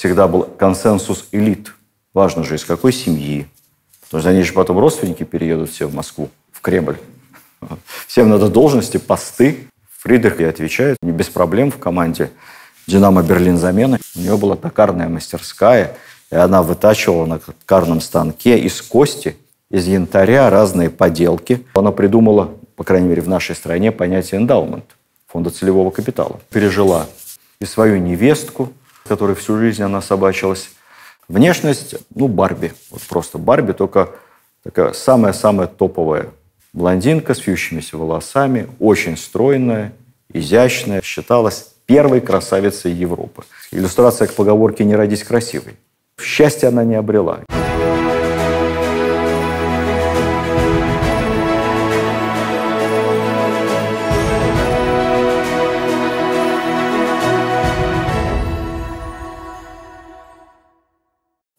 всегда был консенсус элит. Важно же, из какой семьи. Потому что они же потом родственники переедут все в Москву, в Кремль. Всем надо должности, посты. Фридрих ей отвечает, не без проблем в команде «Динамо Берлин» замены. У нее была токарная мастерская, и она вытачивала на токарном станке из кости, из янтаря разные поделки. Она придумала, по крайней мере, в нашей стране понятие эндаумент, фонда целевого капитала. Пережила и свою невестку, с которой всю жизнь она собачилась. Внешность, Барби. Вот просто Барби, только такая самая-самая топовая. Блондинка с вьющимися волосами, очень стройная, изящная. Считалась первой красавицей Европы. Иллюстрация к поговорке «не родись красивой». Счастья она не обрела.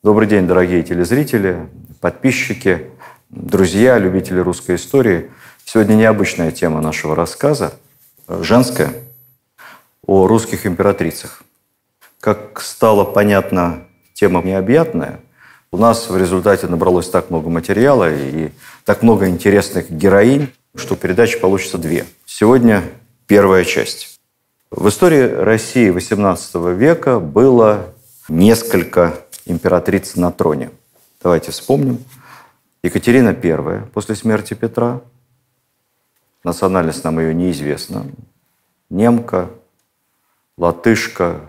Добрый день, дорогие телезрители, подписчики, друзья, любители русской истории. Сегодня необычная тема нашего рассказа, женская, о русских императрицах. Как стало понятно, тема необъятная. У нас в результате набралось так много материала и так много интересных героинь, что передача получится две. Сегодня первая часть. В истории России XVIII века было несколько императриц на троне. Давайте вспомним. Екатерина I после смерти Петра. Национальность нам ее неизвестна. Немка, латышка.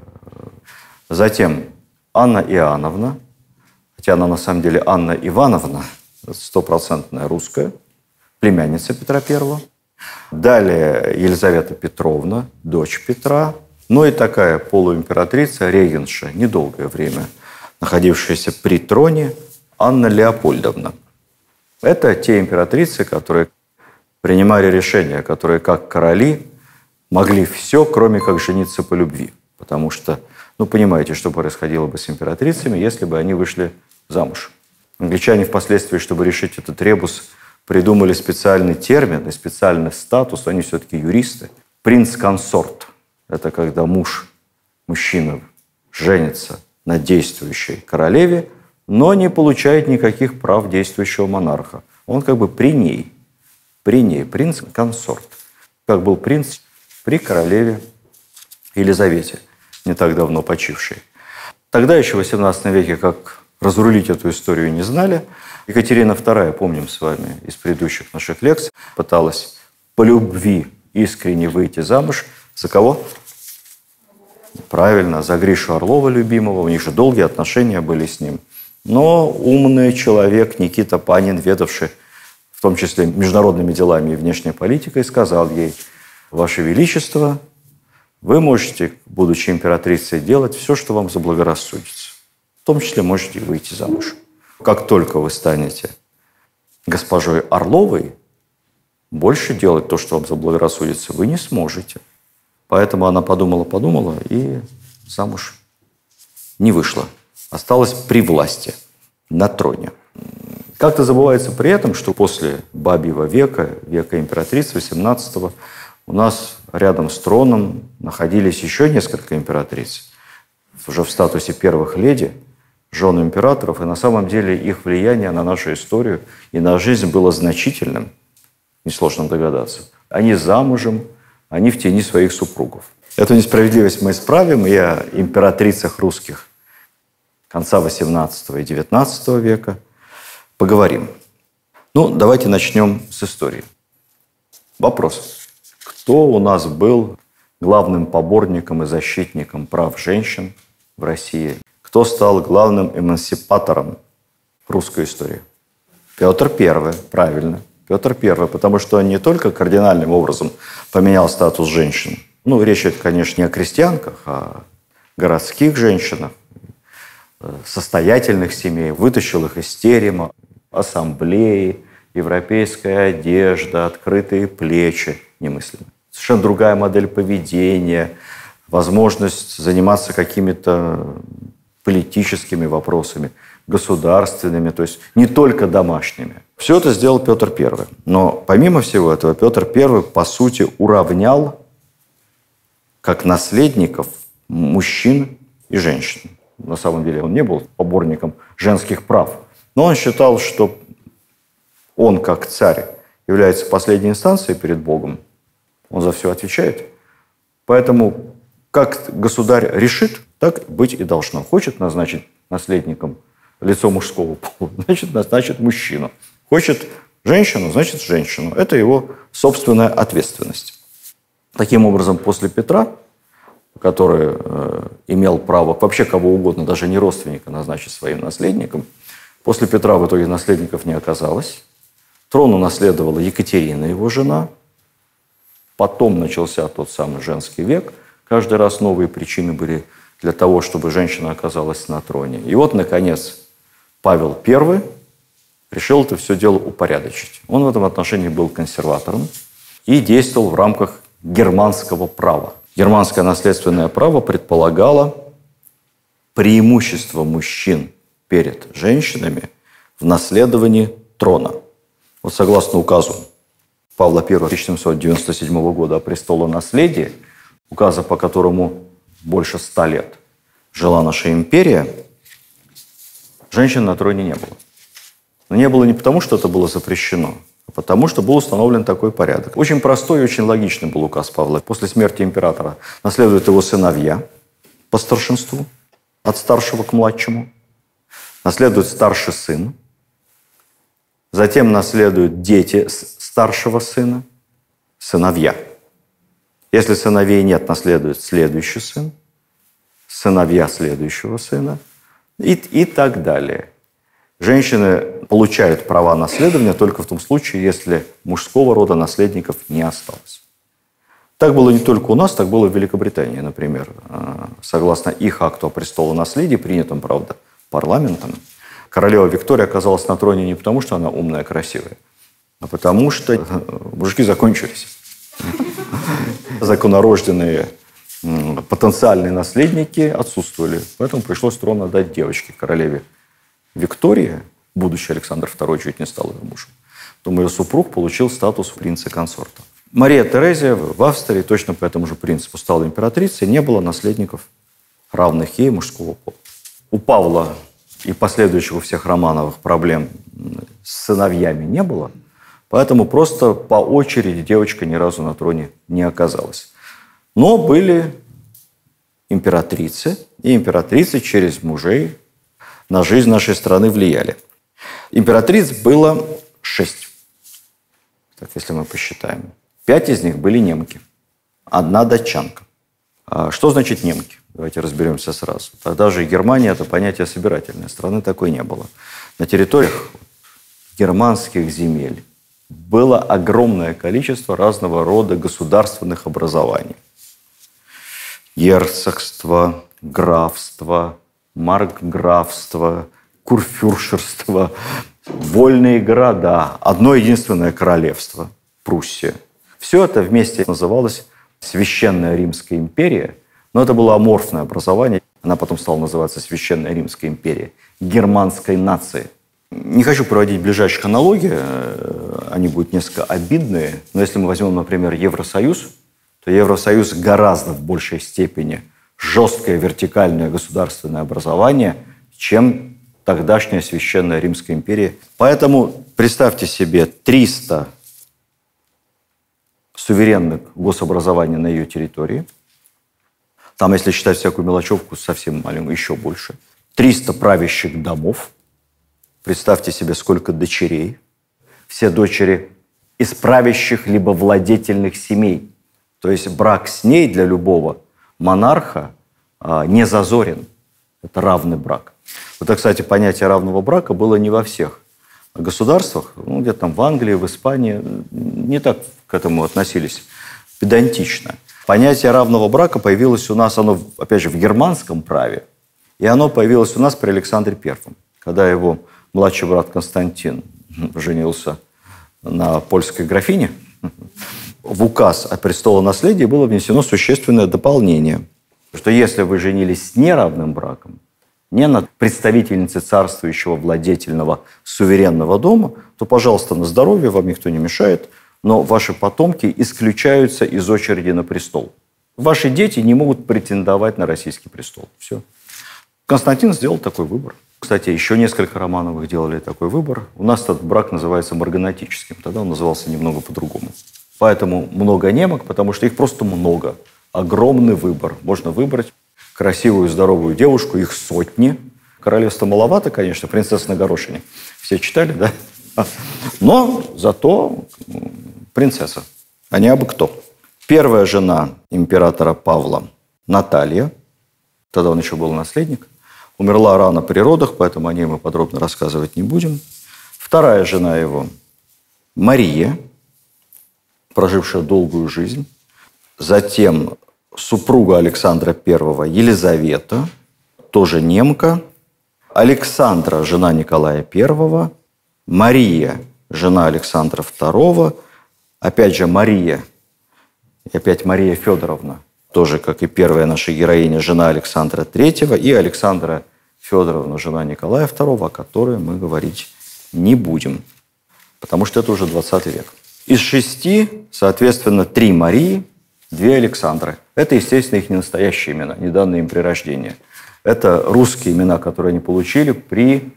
Затем Анна Иоанновна. Хотя она на самом деле Анна Ивановна, стопроцентная русская, племянница Петра I. Далее Елизавета Петровна, дочь Петра. Ну и такая полуимператрица, регенша, недолгое время находившаяся при троне, Анна Леопольдовна. Это те императрицы, которые принимали решения, которые как короли могли все, кроме как жениться по любви. Потому что, понимаете, что происходило бы с императрицами, если бы они вышли замуж. Англичане впоследствии, чтобы решить этот ребус, придумали специальный термин и специальный статус, они все-таки юристы. Принц-консорт. Это когда мужчина женится на действующей королеве, но не получает никаких прав действующего монарха. Он как бы при ней, принц-консорт. Как был принц при королеве Елизавете, не так давно почившей. Тогда еще в XVIII веке, как разрулить эту историю, не знали. Екатерина II, помним с вами из предыдущих наших лекций, пыталась по любви искренне выйти замуж. За кого? Правильно, за Гришу Орлова, любимого. У них же долгие отношения были с ним. Но умный человек Никита Панин, ведавший в том числе международными делами и внешней политикой, сказал ей: «Ваше Величество, вы можете, будучи императрицей, делать все, что вам заблагорассудится. В том числе можете выйти замуж. Как только вы станете госпожой Орловой, больше делать то, что вам заблагорассудится, вы не сможете». Поэтому она подумала и замуж не вышла. Осталась при власти, на троне. Как-то забывается при этом, что после Бабьего века, века императриц XVIII, у нас рядом с троном находились еще несколько императриц, уже в статусе первых леди, жен императоров, и на самом деле их влияние на нашу историю и на жизнь было значительным, несложно догадаться. Они замужем, они в тени своих супругов. Эту несправедливость мы исправим, и о императрицах русских конца XVIII и XIX века поговорим. Давайте начнем с истории. Вопрос. Кто у нас был главным поборником и защитником прав женщин в России? Кто стал главным эмансипатором русской истории? Петр I, правильно. Петр I, потому что он не только кардинальным образом поменял статус женщин. Речь идет, конечно, не о крестьянках, а о городских женщинах, состоятельных семей, вытащил их из терема, ассамблеи, европейская одежда, открытые плечи, немыслимо. Совершенно другая модель поведения, возможность заниматься какими-то политическими вопросами, государственными, то есть не только домашними. Все это сделал Петр I. Но помимо всего этого, Петр I, по сути, уравнял как наследников мужчин и женщин. на самом деле он не был поборником женских прав, но он считал, что он, как царь, является последней инстанцией перед Богом. Он за все отвечает. Поэтому, как государь решит, так быть и должно. Хочет назначить наследником лицо мужского пола, значит, назначит мужчину. Хочет женщину, значит, женщину. Это его собственная ответственность. Таким образом, после Петра, который имел право вообще кого угодно, даже не родственника, назначить своим наследником, после Петра в итоге наследников не оказалось. Трон унаследовала Екатерина, его жена. Потом начался тот самый женский век. Каждый раз новые причины были для того, чтобы женщина оказалась на троне. И вот, наконец, Павел I решил это все дело упорядочить. Он в этом отношении был консерватором и действовал в рамках германского права. Германское наследственное право предполагало преимущество мужчин перед женщинами в наследовании трона. Вот согласно указу Павла I 1797 года о престолонаследии, указа, по которому больше 100 лет жила наша империя, женщин на троне не было. Но не было не потому, что это было запрещено, а потому, что был установлен такой порядок. Очень простой и очень логичный был указ Павла. После смерти императора наследуют его сыновья по старшинству, от старшего к младшему. Наследует старший сын. Затем наследуют дети старшего сына, сыновья. Если сыновей нет, наследует следующий сын, сыновья следующего сына и так далее. Женщины получают права наследования только в том случае, если мужского рода наследников не осталось. Так было не только у нас, так было в Великобритании, например. Согласно их акту о престолонаследии, принятом, правда, парламентом, королева Виктория оказалась на троне не потому, что она умная, красивая, а потому что мужики закончились. Законорожденные потенциальные наследники отсутствовали. Поэтому пришлось трон отдать девочке, королеве Виктории. Будущий Александр II чуть не стал ее мужем. Потом ее супруг получил статус принца-консорта. Мария Терезия в Австрии точно по этому же принципу стала императрицей. Не было наследников, равных ей мужского пола. У Павла и последующих у всех Романовых проблем с сыновьями не было. Поэтому просто по очереди девочка ни разу на троне не оказалась. Но были императрицы, и императрицы через мужей на жизнь нашей страны влияли. Императриц было 6. Так, если мы посчитаем. 5 из них были немки. 1 датчанка. Что значит немки? Давайте разберемся сразу. Тогда же Германия – это понятие собирательное. Страны такой не было. На территориях германских земель было огромное количество разного рода государственных образований. Герцогство, графство, маркграфство, курфюршерство, вольные города, одно единственное королевство – Пруссия. Все это вместе называлось Священная Римская империя, но это было аморфное образование. Она потом стала называться Священная Римская империя германской нации. Не хочу проводить ближайших аналогий, они будут несколько обидные, но если мы возьмем, например, Евросоюз, то Евросоюз гораздо в большей степени жесткое вертикальное государственное образование, чем тогдашняя Священная Римская империя. Поэтому представьте себе 300 суверенных гособразований на ее территории. Там, если считать всякую мелочевку, совсем маленькую, еще больше. 300 правящих домов. Представьте себе, сколько дочерей. Все дочери из правящих либо владетельных семей. То есть брак с ней для любого монарха не зазорен. Это равный брак. Это, кстати, понятие равного брака было не во всех государствах. Ну, где-то там в Англии, в Испании не так к этому относились педантично. Понятие равного брака появилось у нас, оно, опять же, в германском праве. И оно появилось у нас при Александре I, когда его младший брат Константин женился на польской графине. В указ о престолонаследии было внесено существенное дополнение, что если вы женились с неравным браком, не на представительнице царствующего владетельного суверенного дома, то, пожалуйста, на здоровье, вам никто не мешает, но ваши потомки исключаются из очереди на престол. Ваши дети не могут претендовать на российский престол. Все. Константин сделал такой выбор. Кстати, еще несколько Романовых делали такой выбор. У нас этот брак называется марганатическим. Тогда он назывался немного по-другому. Поэтому много немок, потому что их просто много. Огромный выбор. Можно выбрать красивую, здоровую девушку, их сотни. Королевство маловато, конечно, принцесса на горошине. Все читали, да? Но зато принцесса, а не абы кто. Первая жена императора Павла, Наталья, тогда он еще был наследник, умерла рано при родах, поэтому о ней мы подробно рассказывать не будем. Вторая жена его, Мария, прожившая долгую жизнь. Затем супруга Александра I, Елизавета, тоже немка. Александра, жена Николая I. Мария, жена Александра II. Опять же Мария, и опять Мария Федоровна, тоже, как и первая наша героиня, жена Александра III, и Александра Федоровна, жена Николая II, о которой мы говорить не будем, потому что это уже 20 век. Из 6, соответственно, 3 Марии, 2 Александры. Это, естественно, их не настоящие имена, не данные им при рождении. Это русские имена, которые они получили при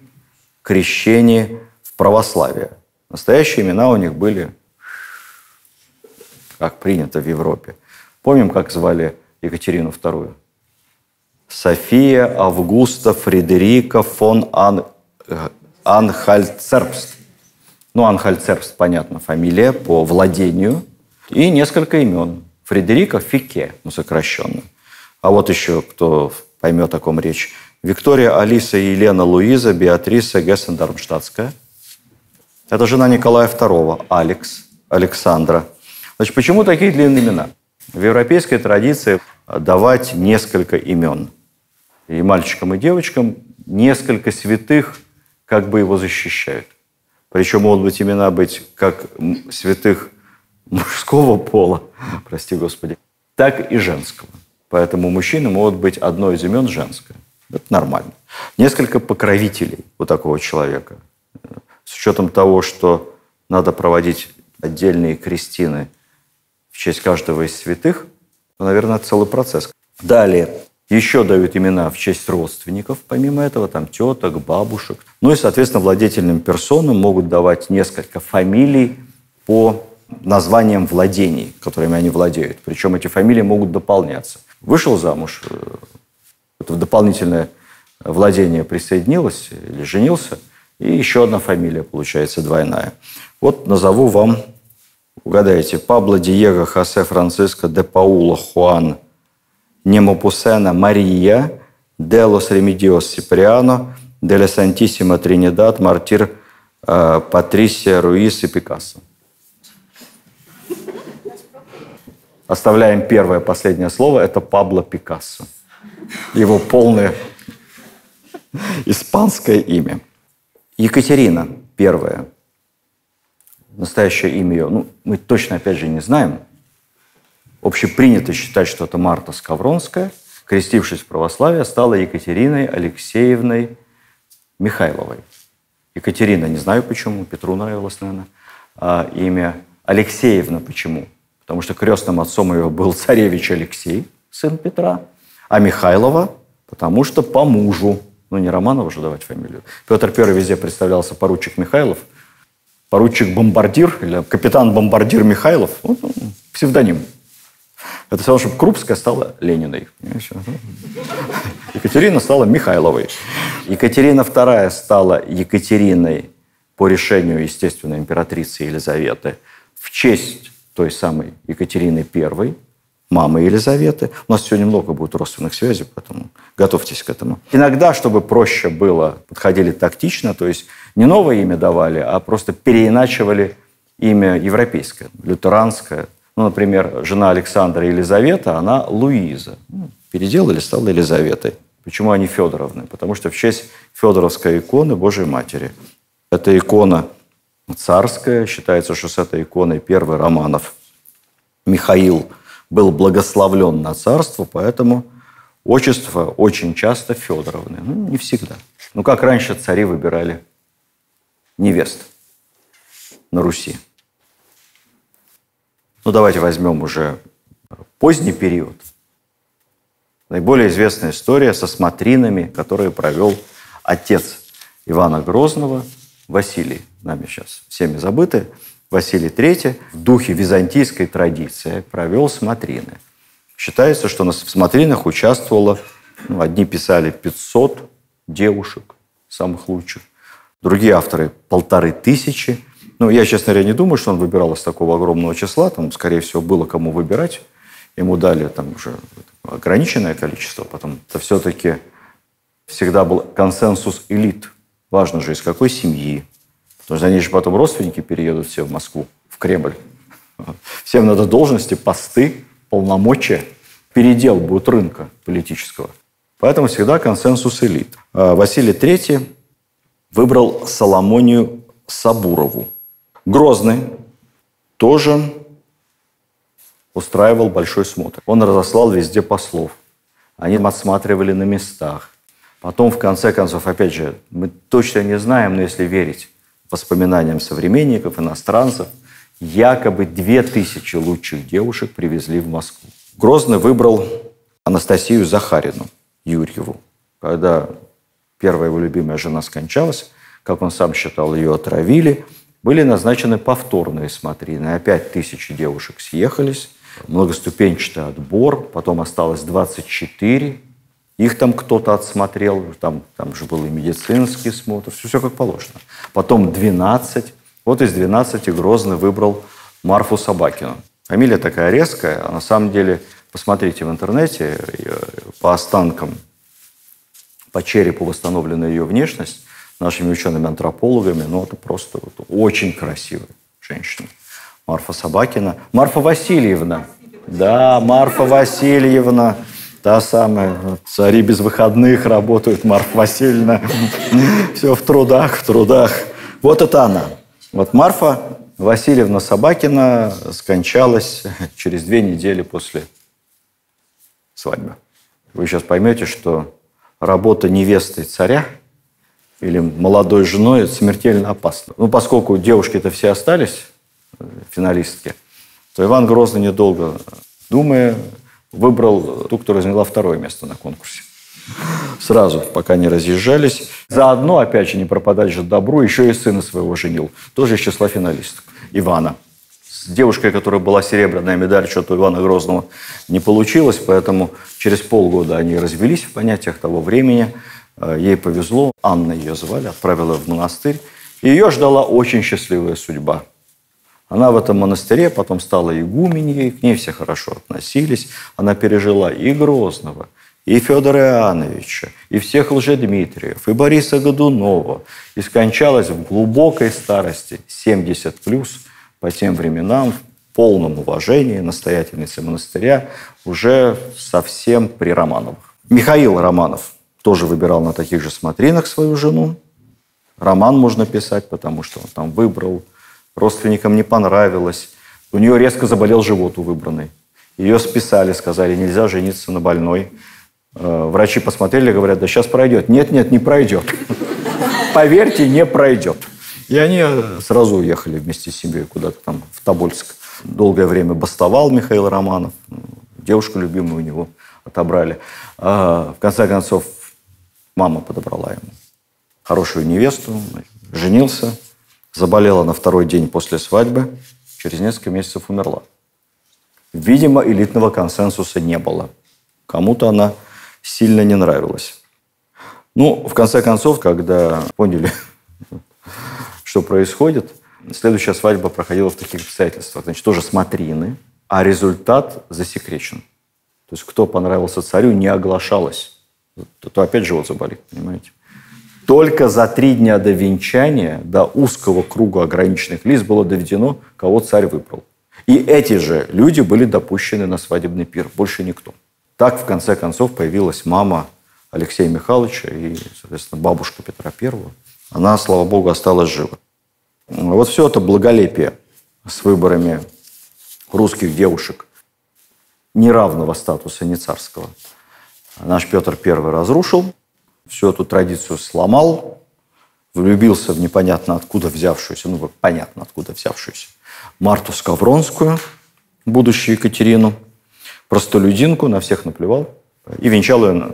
крещении в православие. Настоящие имена у них были, как принято в Европе. Помним, как звали Екатерину II? София Августа Фредерика фон Анхальцербст. Ну, Анхальцербст, понятно, фамилия по владению. И несколько имен. Фредерика Фике, ну, сокращенно. А вот еще, кто поймет, о ком речь. Виктория Алиса Елена Луиза Беатриса Гессен-Дармштадтская. Это жена Николая II. Алекс, Александра. Значит, почему такие длинные имена? В европейской традиции давать несколько имен. И мальчикам, и девочкам несколько святых как бы его защищают. Причем могут быть имена быть как святых мужского пола, прости господи, так и женского. Поэтому у мужчины могут быть одно из имен женское. Это нормально. Несколько покровителей у такого человека. С учетом того, что надо проводить отдельные крестины в честь каждого из святых, то, наверное, это целый процесс. Далее еще дают имена в честь родственников, помимо этого, там, теток, бабушек. Ну и, соответственно, владетельным персонам могут давать несколько фамилий по названиям владений, которыми они владеют. Причем эти фамилии могут дополняться. Вышел замуж, это в дополнительное владение присоединилось или женился, и еще одна фамилия получается двойная. Вот назову вам, угадайте, Пабло Диего Хосе Франциско де Паула Хуан Немопусена Мария де лос Ремедиос Сиприано де ла Сантиссима Тринидад Мартир Патрисия Руис и Пикассо. Оставляем первое, последнее слово. Это Пабло Пикассо. Его полное испанское имя. Екатерина I. Настоящее имя ее, ну, мы точно, опять же, не знаем. Общепринято считать, что это Марта Скавронская, крестившись в православие, стала Екатериной Алексеевной Михайловой. Екатерина, не знаю почему, Петру нравилось, наверное, имя. Алексеевна почему? Потому что крестным отцом ее был царевич Алексей, сын Петра, а Михайлова, потому что по мужу. Ну, не Романова же давать фамилию. Петр I везде представлялся поручик Михайлов, поручик-бомбардир или капитан-бомбардир Михайлов. Вот, псевдоним. Это все равно, чтобы Крупская стала Лениной. Екатерина стала Михайловой. Екатерина II стала Екатериной по решению, естественно, императрицы Елизаветы в честь той самой Екатерины I, мамы Елизаветы. У нас сегодня много будет родственных связей, поэтому готовьтесь к этому. Иногда, чтобы проще было, подходили тактично, то есть не новое имя давали, а просто переиначивали имя европейское, лютеранское. Ну, например, жена Александра Елизавета, она Луиза. Переделали, стала Елизаветой. Почему они Федоровны? Потому что в честь Федоровской иконы Божией Матери. Эта икона царская. Считается, что с этой иконой первый Романов Михаил был благословлен на царство, поэтому отчество очень часто Федоровны. Ну, не всегда. Ну, как раньше цари выбирали невест на Руси. Ну, давайте возьмем уже поздний период. Наиболее известная история со смотринами, которые провел отец Ивана Грозного, Василий, нами сейчас всеми забытый, Василий III, в духе византийской традиции провел смотрины. Считается, что в смотринах участвовало, одни писали 500 девушек, самых лучших, другие авторы 1500. Я, честно говоря, не думаю, что он выбирал из такого огромного числа, там, скорее всего, было кому выбирать. Ему дали там уже ограниченное количество, потом это все-таки всегда был консенсус элит. Важно же, из какой семьи. Потому что они же потом родственники переедут все в Москву, в Кремль. Всем надо должности, посты, полномочия. Передел будет рынка политического. Поэтому всегда консенсус элит. Василий III выбрал Соломонию Сабурову. Грозный тоже устраивал большой смотр. Он разослал везде послов. Они отсматривали на местах. Потом, в конце концов, опять же, мы точно не знаем, но если верить воспоминаниям современников, иностранцев, якобы 2000 лучших девушек привезли в Москву. Грозный выбрал Анастасию Захарину Юрьеву. Когда первая его любимая жена скончалась, как он сам считал, ее отравили, были назначены повторные смотрины. Опять 1000 девушек съехались, многоступенчатый отбор, потом осталось 24. Их там кто-то отсмотрел, там же был и медицинский смотр, все как положено. Потом 12. Вот из 12 Грозный выбрал Марфу Собакину. Фамилия такая резкая, а на самом деле, посмотрите в интернете, по останкам, по черепу восстановлена ее внешность нашими учеными-антропологами. Это просто очень красивая женщина. Марфа Собакина. Марфа Васильевна. Да, Марфа Васильевна. Та самая. Цари без выходных работают, Марфа Васильевна. Все в трудах. Вот это она. Вот Марфа Васильевна Собакина скончалась через 2 недели после свадьбы. Вы сейчас поймете, что работа невестой царя или молодой женой смертельно опасна. Поскольку девушки-то все остались, финалистки, то Иван Грозный, недолго думая, выбрал ту, которая заняла 2-е место на конкурсе. Сразу, пока не разъезжались. Заодно, опять же, не пропадать же добру, еще и сына своего женил. Тоже из числа финалисток. Ивана. С девушкой, которая была серебряная медаль, что-то у Ивана Грозного не получилось, поэтому через полгода они развелись в понятиях того времени. Ей повезло, Анна ее звали, отправила в монастырь. И ее ждала очень счастливая судьба. Она в этом монастыре потом стала игуменей, к ней все хорошо относились. Она пережила и Грозного, и Федора Иоанновича, и всех Лжедмитриев, и Бориса Годунова. И скончалась в глубокой старости, 70+, по тем временам, в полном уважении, настоятельницы монастыря, уже совсем при Романовых. Михаил Романов тоже выбирал на таких же смотринах свою жену. Роман можно писать, потому что он там выбрал. Родственникам не понравилось. У нее резко заболел живот у выбранной. Ее списали, сказали, нельзя жениться на больной. Врачи посмотрели, говорят, да сейчас пройдет. Нет, не пройдет. Поверьте, не пройдет. И они сразу уехали вместе с семьей куда-то там, в Тобольск. Долгое время бастовал Михаил Романов. Девушку любимую у него отобрали. В конце концов, мама подобрала ему хорошую невесту, женился, заболела на 2-й день после свадьбы, через несколько месяцев умерла. Видимо, элитного консенсуса не было. Кому-то она сильно не нравилась. В конце концов, когда поняли, что происходит, следующая свадьба проходила в таких обстоятельствах. Значит, тоже смотрины, а результат засекречен. То есть, кто понравился царю, не оглашалось. То опять живот заболит, понимаете? Только за 3 дня до венчания, до узкого круга ограниченных лиц было доведено, кого царь выбрал. И эти же люди были допущены на свадебный пир. Больше никто. Так, в конце концов, появилась мама Алексея Михайловича и, соответственно, бабушка Петра I. Она, слава богу, осталась жива. Вот все это благолепие с выборами русских девушек неравного статуса, не царского, наш Петр I разрушил, всю эту традицию сломал, влюбился в непонятно откуда взявшуюся, понятно откуда взявшуюся, Марту Скавронскую, будущую Екатерину, простолюдинку, на всех наплевал, и венчал ее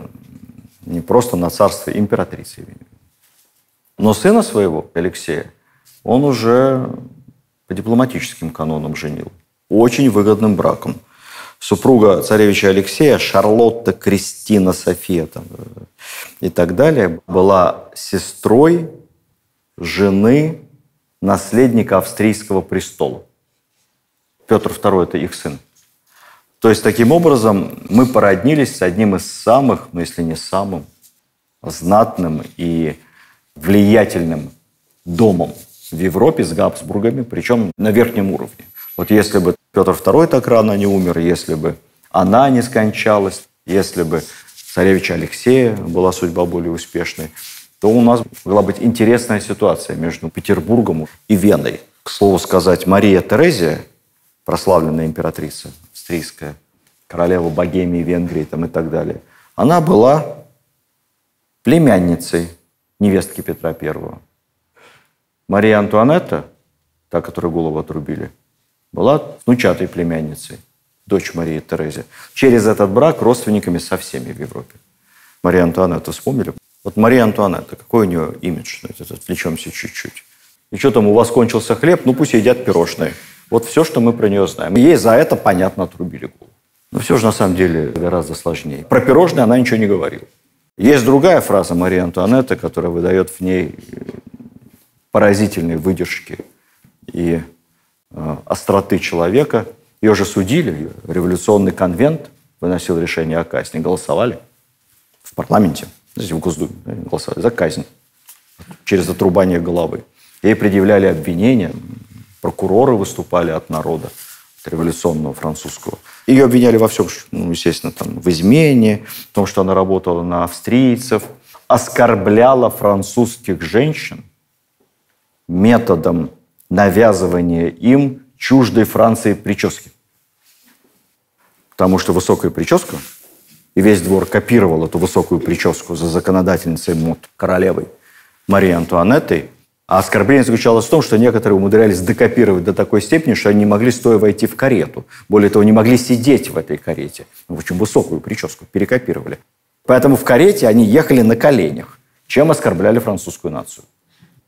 не просто на царство императрицы. Но сына своего, Алексея, он уже по дипломатическим канонам женил. Очень выгодным браком. Супруга царевича Алексея, Шарлотта Кристина София и так далее, была сестрой жены наследника австрийского престола. Петр II – это их сын. То есть, таким образом, мы породнились с одним из самых, ну, если не самым, знатным и влиятельным домом в Европе с Габсбургами, причем на верхнем уровне. Вот если бы Петр II так рано не умер, если бы она не скончалась, если бы царевича Алексея была судьба более успешной, то у нас могла быть интересная ситуация между Петербургом и Веной. К слову сказать, Мария Терезия, прославленная императрица австрийская, королева Богемии, Венгрии и так далее, она была племянницей невестки Петра I. Мария Антуанетта, та, которой голову отрубили, была внучатой племянницей, дочь Марии Терезии. Через этот брак родственниками со всеми в Европе. Мария Антуанетта вспомнили? Вот Мария Антуанетта, какой у нее имидж? Отвлечемся чуть-чуть. И что там, у вас кончился хлеб? Ну, пусть едят пирожные. Вот все, что мы про нее знаем. Ей за это, понятно, отрубили голову. Но все же на самом деле гораздо сложнее. Про пирожные она ничего не говорила. Есть другая фраза Марии Антуанетты, которая выдает в ней поразительные выдержки и остроты человека. Ее же судили, революционный конвент выносил решение о казни, голосовали в парламенте, здесь в Госдуме, голосовали за казнь через отрубание головы. Ей предъявляли обвинения, прокуроры выступали от народа, от революционного французского. Ее обвиняли во всем, ну, естественно, там, в измене, в том, что она работала на австрийцев, оскорбляла французских женщин методом навязывания им чуждой Франции прически. Потому что высокая прическа, и весь двор копировал эту высокую прическу за законодательницей мод королевой Марией Антуанеттой. А оскорбление заключалось в том, что некоторые умудрялись докопировать до такой степени, что они не могли стоя войти в карету. Более того, не могли сидеть в этой карете. Очень высокую прическу перекопировали. Поэтому в карете они ехали на коленях, чем оскорбляли французскую нацию.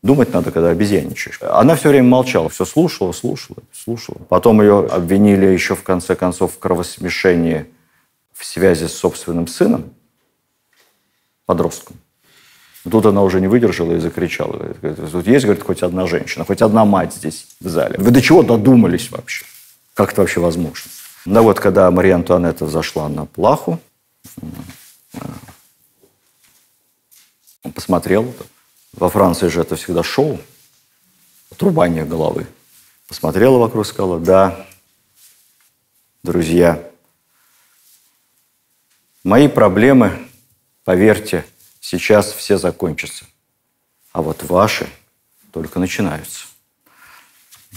Думать надо, когда обезьяничаешь. Она все время молчала, все слушала. Потом ее обвинили еще, в конце концов, в кровосмешении в связи с собственным сыном, подростком. Тут она уже не выдержала и закричала. Тут есть, говорит, хоть одна женщина, хоть одна мать здесь в зале. Вы до чего додумались вообще? Как это вообще возможно? Да вот, когда Мария Антуанетта зашла на плаху, он посмотрел. Во Франции же это всегда шоу, отрубание головы. Посмотрела вокруг, сказала: да, друзья, мои проблемы, поверьте, сейчас все закончатся. А вот ваши только начинаются.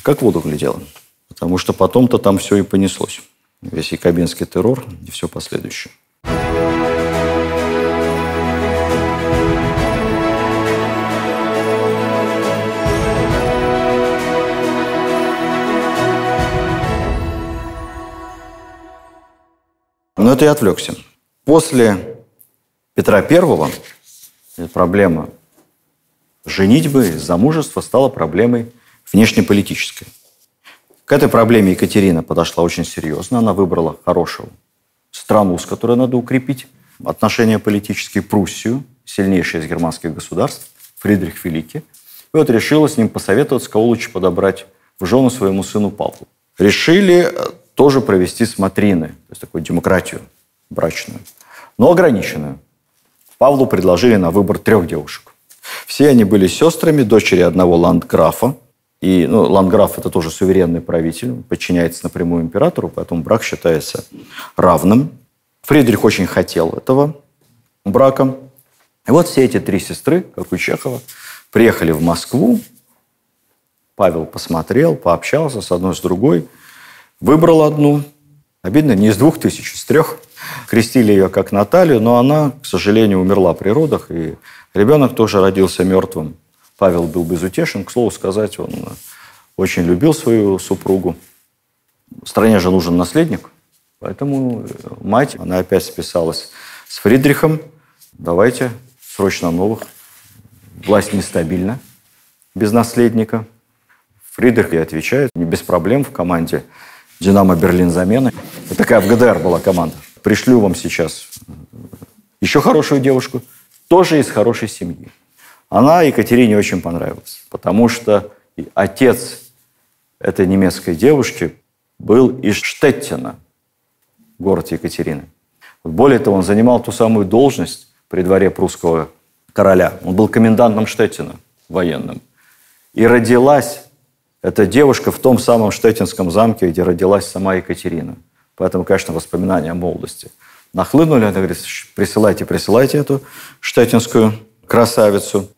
Как в воду глядела. Потому что потом-то там все и понеслось. Весь якобинский террор и все последующее. Но это я отвлекся. После Петра I проблема женитьбы, замужества стала проблемой внешнеполитической. К этой проблеме Екатерина подошла очень серьезно. Она выбрала хорошую страну, с которой надо укрепить отношения политические, Пруссию, сильнейшее из германских государств, Фридрих Великий. И вот решила с ним посоветоваться, кого лучше подобрать в жены своему сыну Павлу. Решили тоже провести смотрины, то есть такую демократию брачную, но ограниченную. Павлу предложили на выбор 3 девушек. Все они были сестрами, дочери одного ландграфа. И ландграф – это тоже суверенный правитель, подчиняется напрямую императору, поэтому брак считается равным. Фридрих очень хотел этого брака. И вот все эти 3 сестры, как у Чехова, приехали в Москву. Павел посмотрел, пообщался с одной, с другой. Выбрал одну. Обидно, не из 2000, из 3. Крестили ее как Наталью, но она, к сожалению, умерла при родах. И ребенок тоже родился мертвым. Павел был безутешен. К слову сказать, он очень любил свою супругу. Стране же нужен наследник. Поэтому мать, она опять списалась С Фридрихом давайте срочно новых. Власть нестабильна, без наследника. Фридрих ей отвечает, не без проблем в команде «Динамо Берлин» замены. Вот такая в ГДР была команда. Пришлю вам сейчас еще хорошую девушку, тоже из хорошей семьи. Она Екатерине очень понравилась, потому что отец этой немецкой девушки был из Штеттина, город Екатерины. Более того, он занимал ту самую должность при дворе прусского короля. Он был комендантом Штеттина, военным. И родилась эта девушка в том самом Штеттинском замке, где родилась сама Екатерина. Поэтому, конечно, воспоминания о молодости нахлынули. Она говорит, присылайте эту штеттинскую красавицу.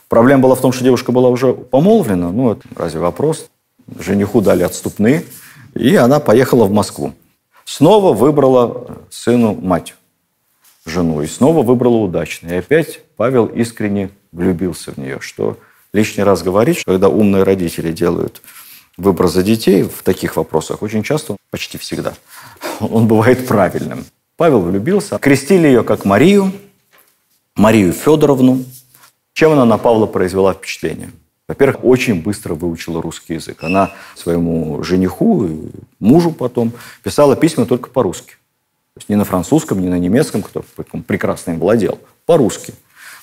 Проблема была в том, что девушка была уже помолвлена. Ну, это разве вопрос? Жениху дали отступные. И она поехала в Москву. Снова выбрала сыну мать, жену. И снова выбрала удачно. И опять Павел искренне влюбился в нее. Что лишний раз говорит, что когда умные родители делают выбор за детей в таких вопросах, очень часто, почти всегда, он бывает правильным. Павел влюбился. Крестили ее как Марию Федоровну. Чем она на Павла произвела впечатление? Во-первых, очень быстро выучила русский язык. Она своему жениху, мужу потом, писала письма только по-русски. То есть не на французском, не на немецком, который прекрасно им владел, по-русски.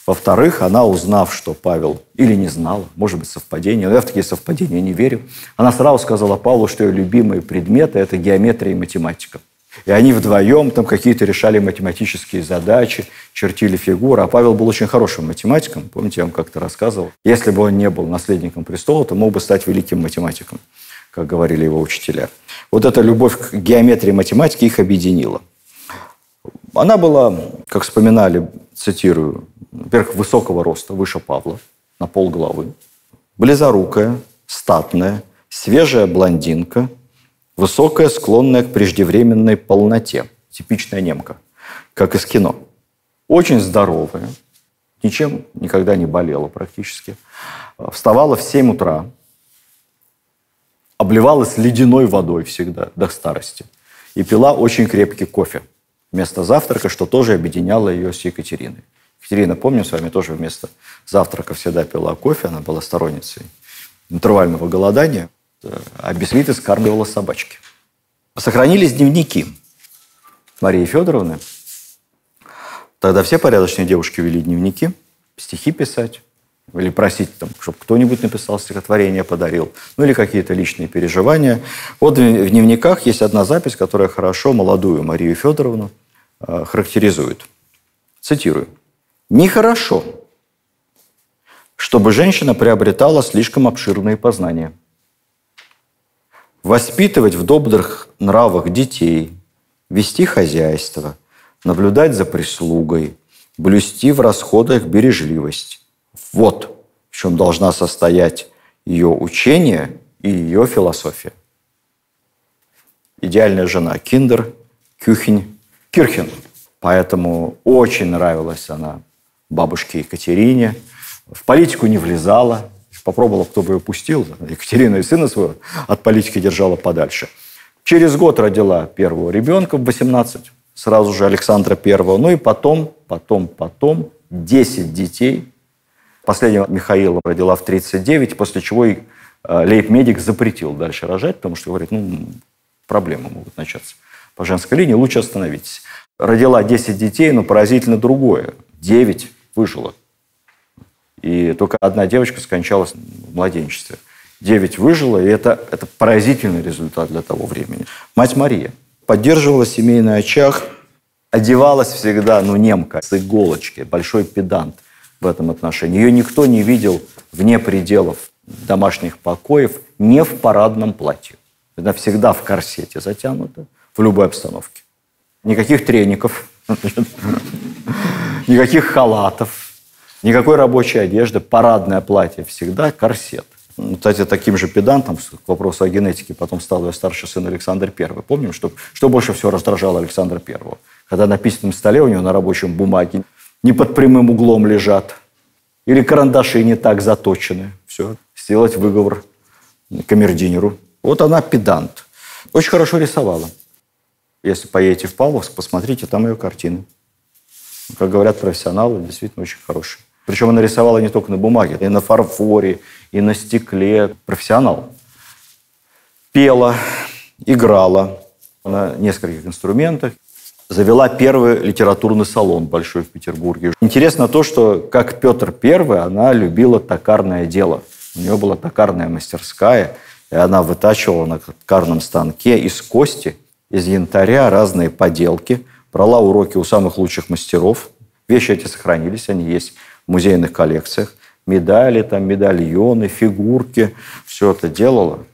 Во-вторых, она, узнав, что Павел, или не знала, может быть, совпадение, но я в такие совпадения не верю, она сразу сказала Павлу, что ее любимые предметы – это геометрия и математика. И они вдвоем там какие-то решали математические задачи, чертили фигуры. А Павел был очень хорошим математиком. Помните, я вам как-то рассказывал. Если бы он не был наследником престола, то мог бы стать великим математиком, как говорили его учителя. Вот эта любовь к геометрии и математике их объединила. Она была, как вспоминали, цитирую, во-первых, высокого роста, выше Павла, на полголовы. Близорукая, статная, свежая блондинка, высокая, склонная к преждевременной полноте. Типичная немка, как из кино. Очень здоровая, ничем никогда не болела практически. Вставала в 7 утра, обливалась ледяной водой всегда, до старости. И пила очень крепкий кофе вместо завтрака, что тоже объединяло ее с Екатериной. Екатерина, помним с вами, тоже вместо завтрака всегда пила кофе. Она была сторонницей интервального голодания. А бисквиты скармливала собачки. Сохранились дневники Марии Федоровны. Тогда все порядочные девушки вели дневники, стихи писать, или просить, чтобы кто-нибудь написал стихотворение, подарил, ну или какие-то личные переживания. Вот в дневниках есть одна запись, которая хорошо молодую Марию Федоровну характеризует. Цитирую. «Нехорошо, чтобы женщина приобретала слишком обширные познания. Воспитывать в добрых нравах детей, вести хозяйство, наблюдать за прислугой, блюсти в расходах бережливость. Вот в чем должна состоять ее учение и ее философия». Идеальная жена. Киндер, Кюхень, Кирхен. Поэтому очень нравилась она бабушке Екатерине. В политику не влезала. Попробовала, кто бы ее пустил. Екатерина и сына своего от политики держала подальше. Через год родила первого ребенка в 18. Сразу же Александра Первого. Ну и потом 10 детей. Последнего Михаила родила в 39, после чего и лейб-медик запретил дальше рожать, потому что говорит, проблемы могут начаться по женской линии, лучше остановитесь. Родила 10 детей, но поразительно другое. 9 выжило. И только одна девочка скончалась в младенчестве. 9 выжило, и это поразительный результат для того времени. Мать Мария поддерживала семейный очаг, одевалась всегда, немка, с иголочки, большой педант в этом отношении. Ее никто не видел вне пределов домашних покоев, не в парадном платье. Она всегда в корсете затянута, в любой обстановке. Никаких треников, никаких халатов, никакой рабочей одежды, парадное платье всегда, корсет. Кстати, таким же педантом, к вопросу о генетике, потом стал ее старший сын Александр I. Помним, что больше всего раздражало Александра I? Когда на письменном столе у него на рабочем бумаге не под прямым углом лежат, или карандаши не так заточены. Все, сделать выговор камердинеру. Вот она педант. Очень хорошо рисовала. Если поедете в Павловск, посмотрите, там ее картины. Как говорят профессионалы, действительно очень хороший. Причем она рисовала не только на бумаге, и на фарфоре, и на стекле. Профессионал. Пела, играла на нескольких инструментах. Завела первый литературный салон большой в Петербурге. Интересно то, что, как Петр I, она любила токарное дело. У нее была токарная мастерская, и она вытачивала на токарном станке из кости, из янтаря разные поделки, брала уроки у самых лучших мастеров. Вещи эти сохранились, они есть в музейных коллекциях. Медали, там, медальоны, фигурки. Все это делала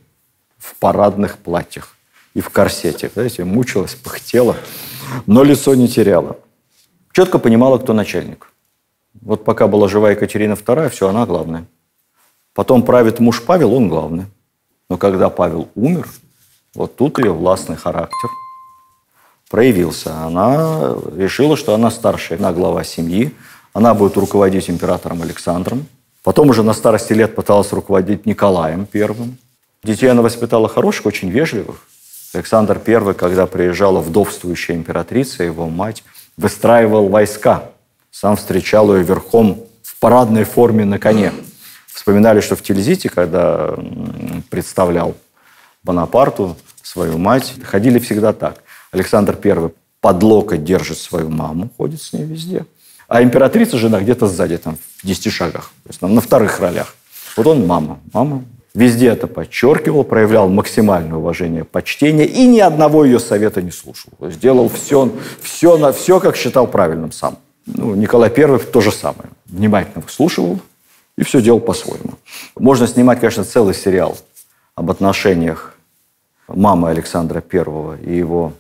в парадных платьях и в корсете. Знаете, мучилась, пыхтела, но лицо не теряла. Четко понимала, кто начальник. Вот пока была жива Екатерина II, все, она главная. Потом правит муж Павел, он главный. Но когда Павел умер, вот тут ее властный характер проявился. Она решила, что она старшая, она глава семьи, она будет руководить императором Александром. Потом уже на старости лет пыталась руководить Николаем I. Детей она воспитала хороших, очень вежливых. Александр I, когда приезжала вдовствующая императрица, его мать, выстраивал войска. Сам встречал ее верхом в парадной форме на коне. Вспоминали, что в Тильзите, когда представлял Бонапарту свою мать, ходили всегда так. Александр I под локоть держит свою маму, ходит с ней везде. А императрица, жена, где-то сзади, там, в 10 шагах. То есть на вторых ролях. Вот он мама. Мама везде это подчеркивал, проявлял максимальное уважение, почтение и ни одного ее совета не слушал. То есть делал все, как считал правильным сам. Николай I то же самое. Внимательно выслушивал и все делал по-своему. Можно снимать, конечно, целый сериал об отношениях мамы Александра I и его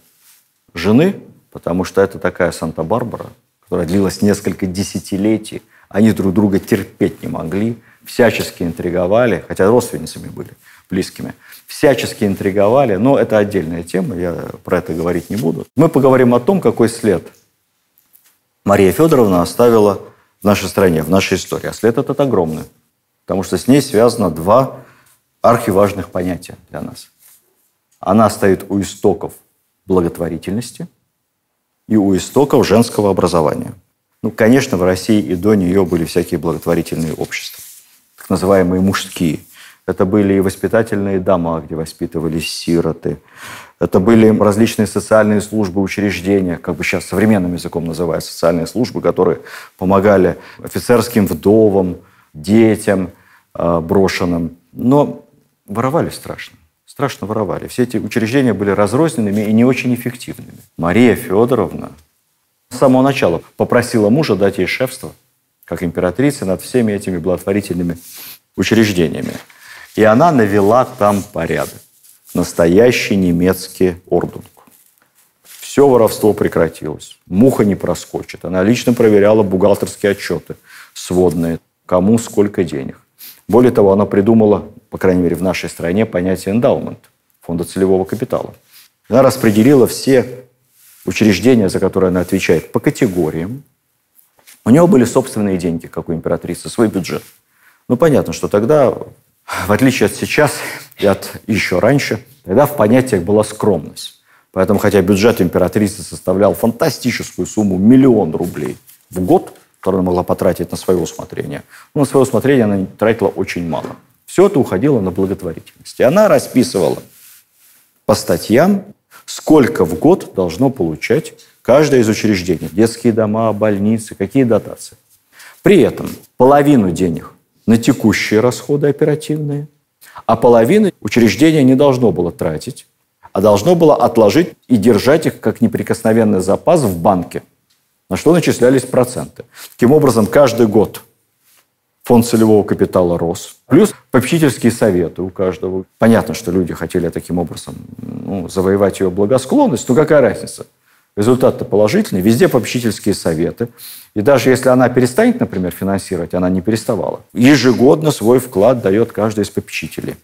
жены, потому что это такая Санта-Барбара, которая длилась несколько десятилетий. Они друг друга терпеть не могли, всячески интриговали, хотя родственницами были близкими, всячески интриговали, но это отдельная тема, я про это говорить не буду. Мы поговорим о том, какой след Мария Федоровна оставила в нашей стране, в нашей истории. А след этот огромный, потому что с ней связано два архиважных понятия для нас. Она стоит у истоков благотворительности и у истоков женского образования. Конечно, в России и до нее были всякие благотворительные общества, так называемые мужские. Это были и воспитательные дома, где воспитывались сироты. Это были различные социальные службы, учреждения, как бы сейчас современным языком называют социальные службы, которые помогали офицерским вдовам, детям брошенным. Но воровали страшно. Страшно воровали. Все эти учреждения были разрозненными и не очень эффективными. Мария Федоровна с самого начала попросила мужа дать ей шефство, как императрице, над всеми этими благотворительными учреждениями. И она навела там порядок. Настоящий немецкий ордунг. Все воровство прекратилось. Муха не проскочит. Она лично проверяла бухгалтерские отчеты сводные, кому сколько денег. Более того, она придумала, по крайней мере, в нашей стране понятие эндаумент, фонда целевого капитала. Она распределила все учреждения, за которые она отвечает, по категориям. У нее были собственные деньги, как у императрицы, свой бюджет. Понятно, что тогда, в отличие от сейчас и от еще раньше, тогда в понятиях была скромность. Поэтому, хотя бюджет императрицы составлял фантастическую сумму – 1 000 000 рублей в год, которую она могла потратить на свое усмотрение, на свое усмотрение она тратила очень мало. Все это уходило на благотворительность. И она расписывала по статьям, сколько в год должно получать каждое из учреждений. Детские дома, больницы, какие дотации. При этом половину денег на текущие расходы оперативные, а половину учреждение не должно было тратить, а должно было отложить и держать их как неприкосновенный запас в банке, на что начислялись проценты. Таким образом, каждый год фонд целевого капитала рос. Плюс попечительские советы у каждого. Понятно, что люди хотели таким образом завоевать ее благосклонность, но какая разница? Результат-то положительный. Везде попечительские советы. И даже если она перестанет, например, финансировать, она не переставала. Ежегодно свой вклад дает каждый из попечителей.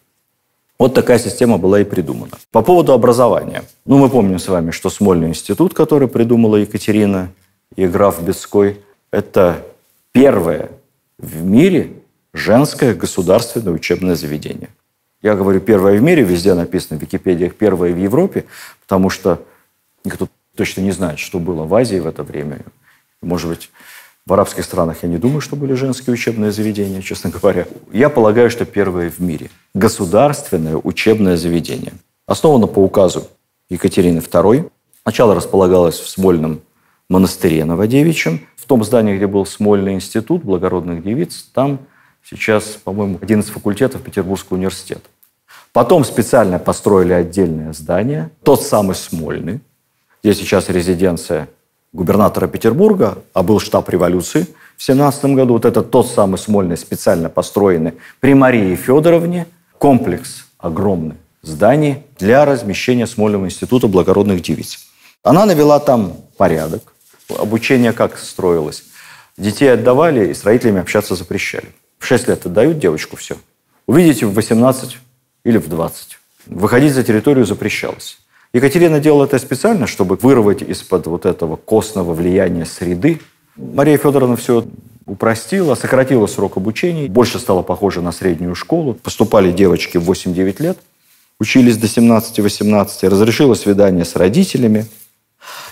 Вот такая система была и придумана. По поводу образования. Мы помним с вами, что Смольный институт, который придумала Екатерина и граф Бетской, это первое в мире женское государственное учебное заведение. Я говорю первое в мире, везде написано в Википедиях первое в Европе, потому что никто точно не знает, что было в Азии в это время. Может быть, в арабских странах я не думаю, что были женские учебные заведения, честно говоря. Я полагаю, что первое в мире. Государственное учебное заведение. Основано по указу Екатерины II. Сначала располагалось в Смольном монастыре Новодевичьем. В том здании, где был Смольный институт благородных девиц, там сейчас, по-моему, один из факультетов Петербургского университета. Потом специально построили отдельное здание, тот самый Смольный, где сейчас резиденция губернатора Петербурга, а был штаб революции в 17 году. Вот это тот самый Смольный, специально построенный при Марии Федоровне, комплекс огромный зданий для размещения Смольного института благородных девиц. Она навела там порядок. Обучение как строилось? Детей отдавали, и с родителями общаться запрещали. В 6 лет отдают девочку, все. Увидите в 18 или в 20. Выходить за территорию запрещалось. Екатерина делала это специально, чтобы вырвать из-под вот этого костного влияния среды. Мария Федоровна все упростила, сократила срок обучения, больше стала похожа на среднюю школу. Поступали девочки в 8-9 лет, учились до 17-18, разрешила свидание с родителями.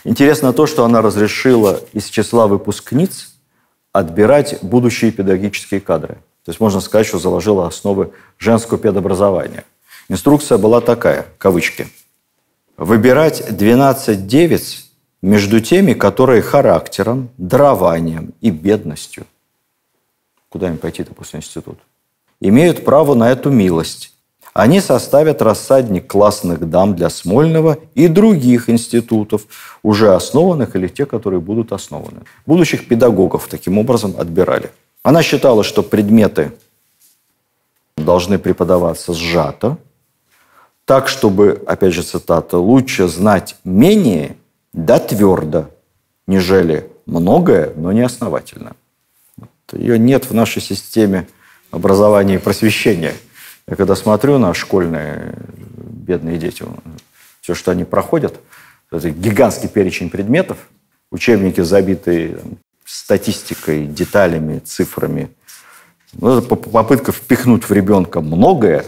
Интересно то, что она разрешила из числа выпускниц отбирать будущие педагогические кадры. То есть можно сказать, что заложила основы женского педобразования. Инструкция была такая, кавычки. Выбирать 12 девиц между теми, которые характером, дарованием и бедностью, куда им пойти-то после института, имеют право на эту милость. Они составят рассадник классных дам для Смольного и других институтов, уже основанных или те, которые будут основаны. Будущих педагогов таким образом отбирали. Она считала, что предметы должны преподаваться сжато, так, чтобы, опять же цитата, лучше знать менее, да твердо, нежели многое, но не основательно. Ее нет в нашей системе образования и просвещения. Я когда смотрю на школьные бедные дети, все, что они проходят, это гигантский перечень предметов, учебники, забитые статистикой, деталями, цифрами. Это попытка впихнуть в ребенка многое,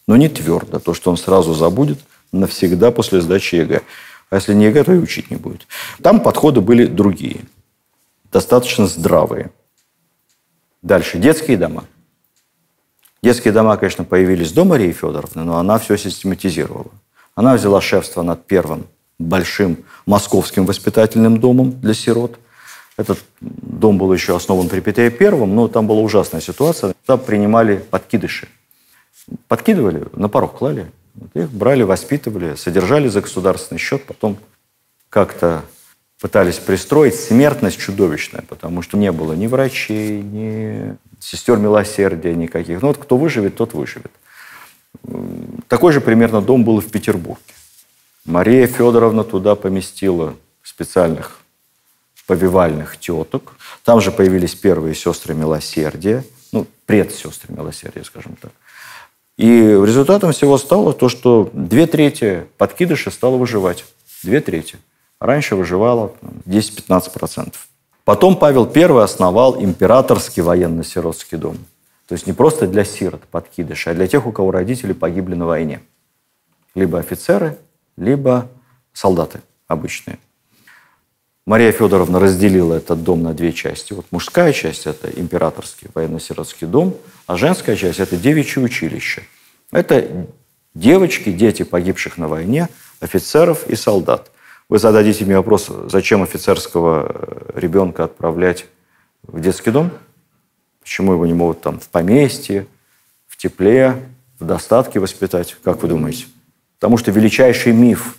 но не твердо. То, что он сразу забудет навсегда после сдачи ЕГЭ. А если не ЕГЭ, то и учить не будет. Там подходы были другие, достаточно здравые. Дальше. Детские дома. Детские дома, конечно, появились до Марии Федоровны, но она все систематизировала. Она взяла шефство над первым большим московским воспитательным домом для сирот. Этот дом был еще основан при Петре Первом, но там была ужасная ситуация. Там принимали подкидыши. Подкидывали, на порог клали. Их брали, воспитывали, содержали за государственный счет. Потом как-то пытались пристроить. Смертность чудовищная, потому что не было ни врачей, ни сестер милосердия никаких. Ну вот кто выживет, тот выживет. Такой же примерно дом был и в Петербурге. Мария Федоровна туда поместила специальных повивальных теток. Там же появились первые сестры милосердия, ну, предсестры милосердия, скажем так. И результатом всего стало то, что 2/3 подкидыша стало выживать. 2/3. Раньше выживало 10-15%. Потом Павел I основал императорский военно-сиротский дом. То есть не просто для сирот подкидыша, а для тех, у кого родители погибли на войне. Либо офицеры, либо солдаты обычные. Мария Федоровна разделила этот дом на 2 части. Вот мужская часть – это императорский военно-сиротский дом, а женская часть – это девичье училище. Это девочки, дети погибших на войне, офицеров и солдат. Вы зададите мне вопрос, зачем офицерского ребенка отправлять в детский дом? Почему его не могут там в поместье, в тепле, в достатке воспитать? Как вы думаете? Потому что величайший миф,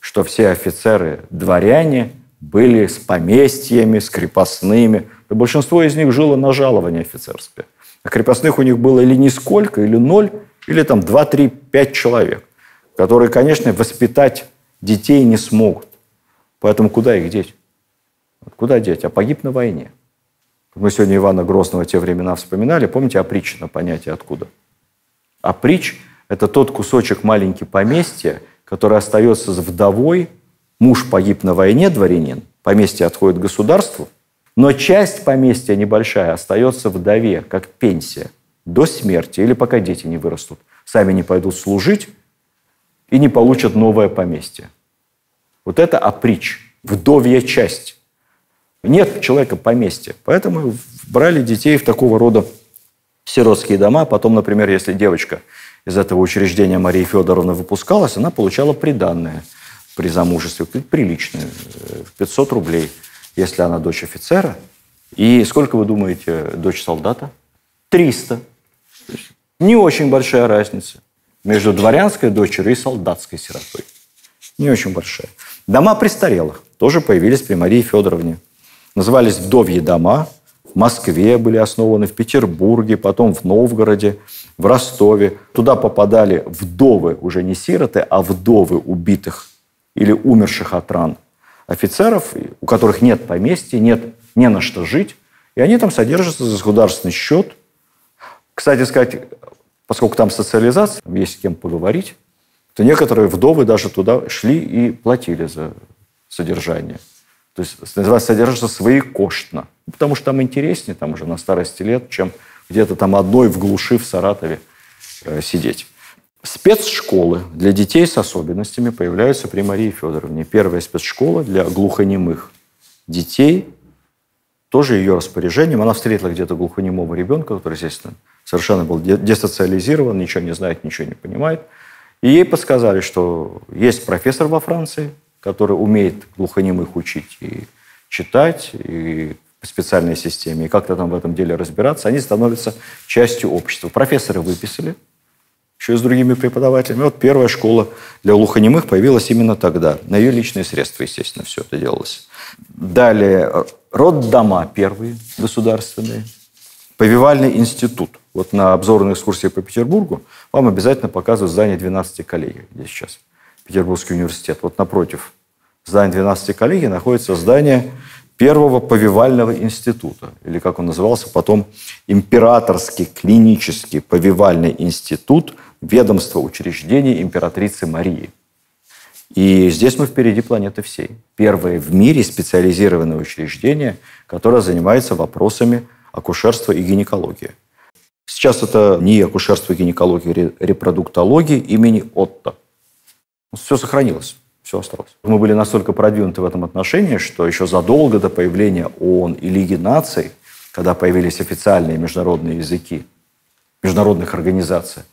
что все офицеры – дворяне – были с поместьями, с крепостными. Да большинство из них жило на жалование офицерское. А крепостных у них было или нисколько, или 0, или там 2, 3, 5 человек, которые, конечно, воспитать детей не смогут. Поэтому куда их деть? Куда деть? А погиб на войне. Мы сегодня Ивана Грозного те времена вспоминали. Помните опричнина, понятие откуда? Оприч – это тот кусочек маленький поместья, который остается с вдовой. Муж погиб на войне, дворянин, поместье отходит государству, но часть поместья небольшая остается вдове, как пенсия, до смерти или пока дети не вырастут. Сами не пойдут служить и не получат новое поместье. Вот это оприч, вдовья часть. Нет человека поместья. Поэтому брали детей в такого рода сиротские дома. Потом, например, если девочка из этого учреждения Мария Федоровна выпускалась, она получала приданное при замужестве, приличное, 500 рублей, если она дочь офицера. И сколько, вы думаете, дочь солдата? 300. Не очень большая разница между дворянской дочерью и солдатской сиротой. Не очень большая. Дома престарелых тоже появились при Марии Федоровне. Назывались вдовьи дома. В Москве были основаны, в Петербурге, потом в Новгороде, в Ростове. Туда попадали вдовы, уже не сироты, а вдовы убитых или умерших от ран офицеров, у которых нет поместья, нет не на что жить. И они там содержатся за государственный счет. Кстати сказать, поскольку там социализация, есть с кем поговорить, то некоторые вдовы даже туда шли и платили за содержание. То есть, называется, содержатся своекоштно. Потому что там интереснее, там уже на старости лет, чем где-то там одной в глуши в Саратове сидеть. Спецшколы для детей с особенностями появляются при Марии Федоровне. Первая спецшкола для глухонемых детей, тоже ее распоряжением. Она встретила где-то глухонемого ребенка, который, естественно, совершенно был десоциализирован, ничего не знает, ничего не понимает. И ей подсказали, что есть профессор во Франции, который умеет глухонемых учить и читать, и по специальной системе, и как-то там в этом деле разбираться. Они становятся частью общества. Профессора выписали, еще и с другими преподавателями. Вот первая школа для глухонемых появилась именно тогда. На ее личные средства, естественно, все это делалось. Далее, роддома первые, государственные. Повивальный институт. Вот на обзорной экскурсии по Петербургу вам обязательно показывают здание 12 коллегий, где сейчас Петербургский университет. Вот напротив здания 12 коллегий находится здание первого повивального института, или, как он назывался потом, Императорский клинический повивальный институт ведомства учреждений императрицы Марии. И здесь мы впереди планеты всей. Первое в мире специализированное учреждение, которое занимается вопросами акушерства и гинекологии. Сейчас это не акушерство и гинекология, репродуктология имени Отто. Все сохранилось, все осталось. Мы были настолько продвинуты в этом отношении, что еще задолго до появления ООН и Лиги наций, когда появились официальные международные языки международных организаций,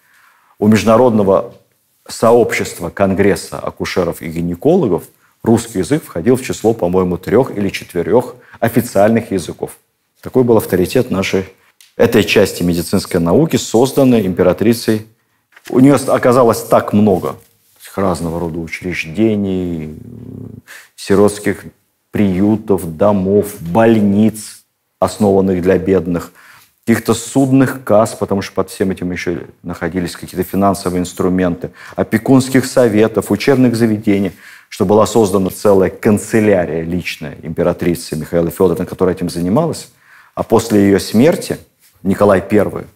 у международного сообщества Конгресса акушеров и гинекологов русский язык входил в число, по-моему, 3 или 4 официальных языков. Такой был авторитет этой части медицинской науки, созданной императрицей. У нее оказалось так много разного рода учреждений, сиротских приютов, домов, больниц, основанных для бедных, каких-то судных касс, потому что под всем этим еще находились какие-то финансовые инструменты, опекунских советов, учебных заведений, что была создана целая канцелярия личная императрицы Михаила Федоровны, которая этим занималась. А после ее смерти Николай I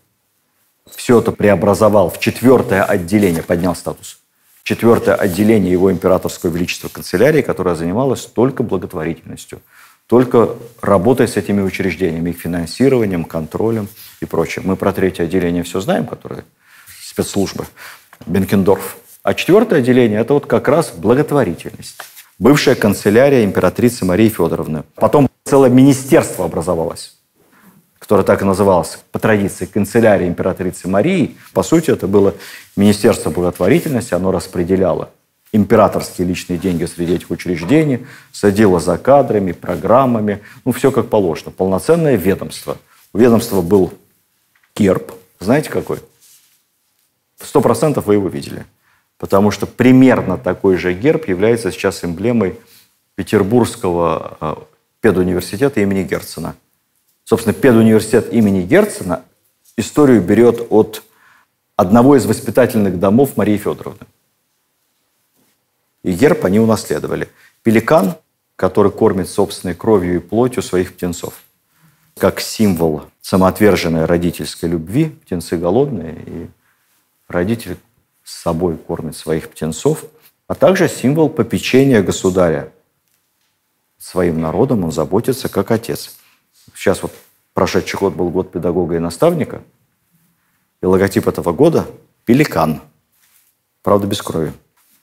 все это преобразовал в 4-е отделение, поднял статус. 4-е отделение его императорского величества канцелярии, которое занималось только благотворительностью, только работой с этими учреждениями, их финансированием, контролем и прочее. Мы про 3-е отделение все знаем, которое спецслужбы, Бенкендорф. А 4-е отделение – это вот как раз благотворительность. Бывшая канцелярия императрицы Марии Федоровны. Потом целое министерство образовалось, которое так и называлось по традиции канцелярия императрицы Марии. По сути, это было министерство благотворительности, оно распределяло императорские личные деньги среди этих учреждений, следило за кадрами, программами, все как положено. Полноценное ведомство. У ведомства был герб, знаете какой? 100% вы его видели. Потому что примерно такой же герб является сейчас эмблемой Петербургского педуниверситета имени Герцена. Собственно, педуниверситет имени Герцена историю берет от одного из воспитательных домов Марии Федоровны. И герб они унаследовали. Пеликан, который кормит собственной кровью и плотью своих птенцов. Как символ самоотверженной родительской любви. Птенцы голодные, и родитель с собой кормит своих птенцов. А также символ попечения государя. Своим народом он заботится как отец. Сейчас вот прошедший год был год педагога и наставника. И логотип этого года – пеликан. Правда, без крови.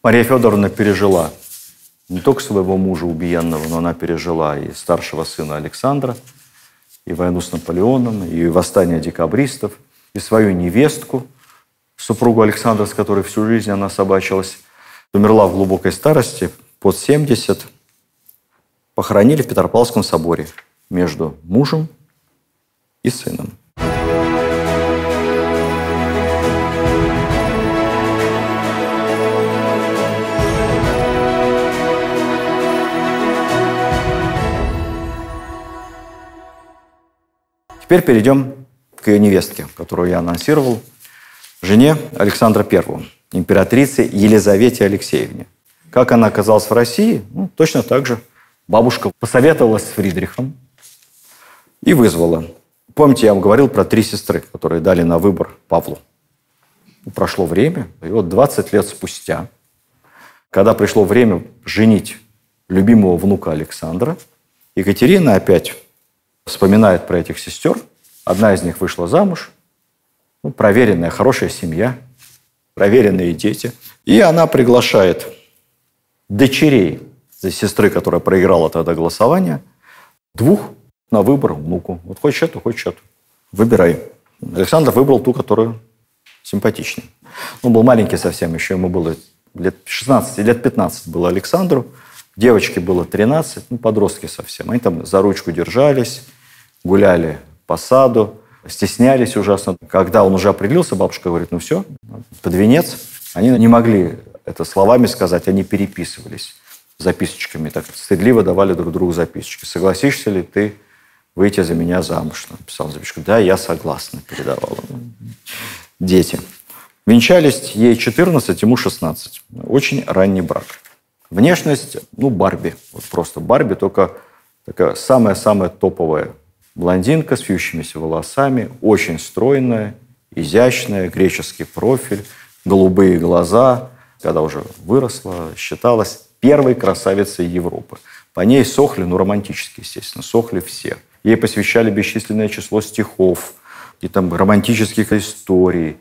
Мария Федоровна пережила не только своего мужа убиенного, но она пережила и старшего сына Александра, и войну с Наполеоном, и восстание декабристов, и свою невестку, супругу Александра, с которой всю жизнь она собачилась. Умерла в глубокой старости, под 70. Похоронили в Петропавловском соборе между мужем и сыном. Теперь перейдем к ее невестке, которую я анонсировал, жене Александра I, императрице Елизавете Алексеевне. Как она оказалась в России? Точно так же. Бабушка посоветовалась с Фридрихом и вызвала. Помните, я вам говорил про 3 сестры, которые дали на выбор Павлу. Прошло время, и вот 20 лет спустя, когда пришло время женить любимого внука Александра, Екатерина опять вспоминает про этих сестер. Одна из них вышла замуж. Проверенная, хорошая семья, проверенные дети. И она приглашает дочерей сестры, которая проиграла тогда голосование, 2 на выбор внуку. Вот хочешь эту, хочешь эту. Выбирай. Александр выбрал ту, которую симпатичнее. Он был маленький совсем, еще ему было лет 16, лет 15 было Александру. Девочке было 13, подростки совсем. Они там за ручку держались, гуляли по саду, стеснялись ужасно. Когда он уже определился, бабушка говорит, все, под венец. Они не могли это словами сказать, они переписывались записочками. Так стыдливо давали друг другу записочки. Согласишься ли ты выйти за меня замуж? Написал записку. Да, я согласна, передавала. Дети. Венчались ей 14, ему 16. Очень ранний брак. Внешность, Барби. Вот просто Барби, только такая самая-самая топовая. Блондинка с вьющимися волосами, очень стройная, изящная, греческий профиль, голубые глаза. Когда уже выросла, считалась первой красавицей Европы. По ней сохли, романтически, естественно, сохли все. Ей посвящали бесчисленное число стихов и там романтических историй.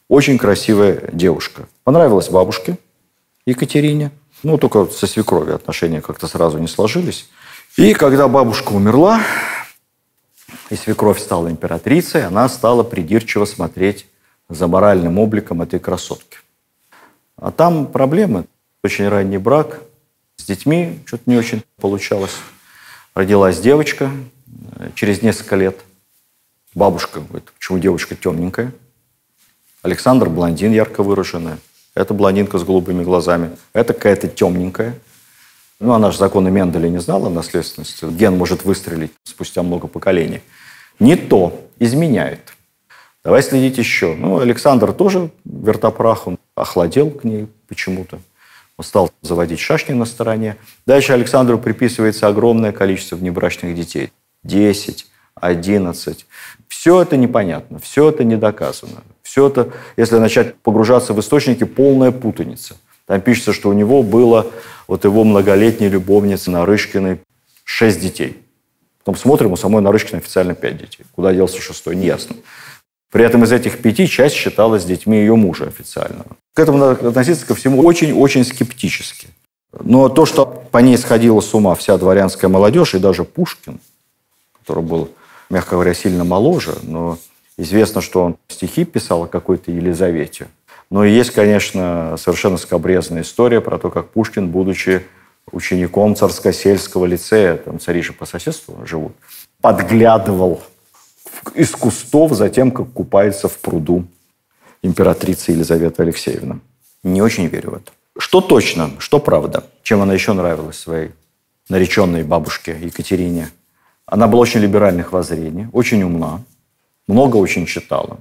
Очень красивая девушка. Понравилась бабушке Екатерине. Только со свекровью отношения как-то сразу не сложились. И когда бабушка умерла, и свекровь стала императрицей, она стала придирчиво смотреть за моральным обликом этой красотки. А там проблемы. Очень ранний брак. С детьми что-то не очень получалось. Родилась девочка через несколько лет. Бабушка говорит, почему девочка темненькая? Александр блондин, ярко выраженная. Это блондинка с голубыми глазами. Это какая-то темненькая. Она же законы Менделя не знала наследственности. Ген может выстрелить спустя много поколений. Не то. Изменяет. Давай следить еще. Александр тоже вертопрах. Он охладел к ней почему-то. Он стал заводить шашни на стороне. Дальше Александру приписывается огромное количество внебрачных детей. 10, 11. Все это непонятно. Все это не доказано. Все это, если начать погружаться в источники, полная путаница. Там пишется, что у него было его многолетней любовницы Нарышкиной 6 детей. Потом смотрим, у самой Нарышкиной официально 5 детей. Куда делся 6-й, неясно. При этом из этих 5 часть считалась детьми ее мужа официально. К этому надо относиться ко всему очень-очень скептически. Но то, что по ней сходила с ума вся дворянская молодежь, и даже Пушкин, который был, мягко говоря, сильно моложе, но известно, что он стихи писал о какой-то Елизавете. Но есть, конечно, совершенно скабрезная история про то, как Пушкин, будучи учеником Царско-сельского лицея, там цари же по соседству живут, подглядывал из кустов за тем, как купается в пруду императрица Елизавета Алексеевна. Не очень верю в это. Что точно, что правда, чем она еще нравилась своей нареченной бабушке Екатерине? Она была очень либеральных воззрений, очень умна, много очень читала,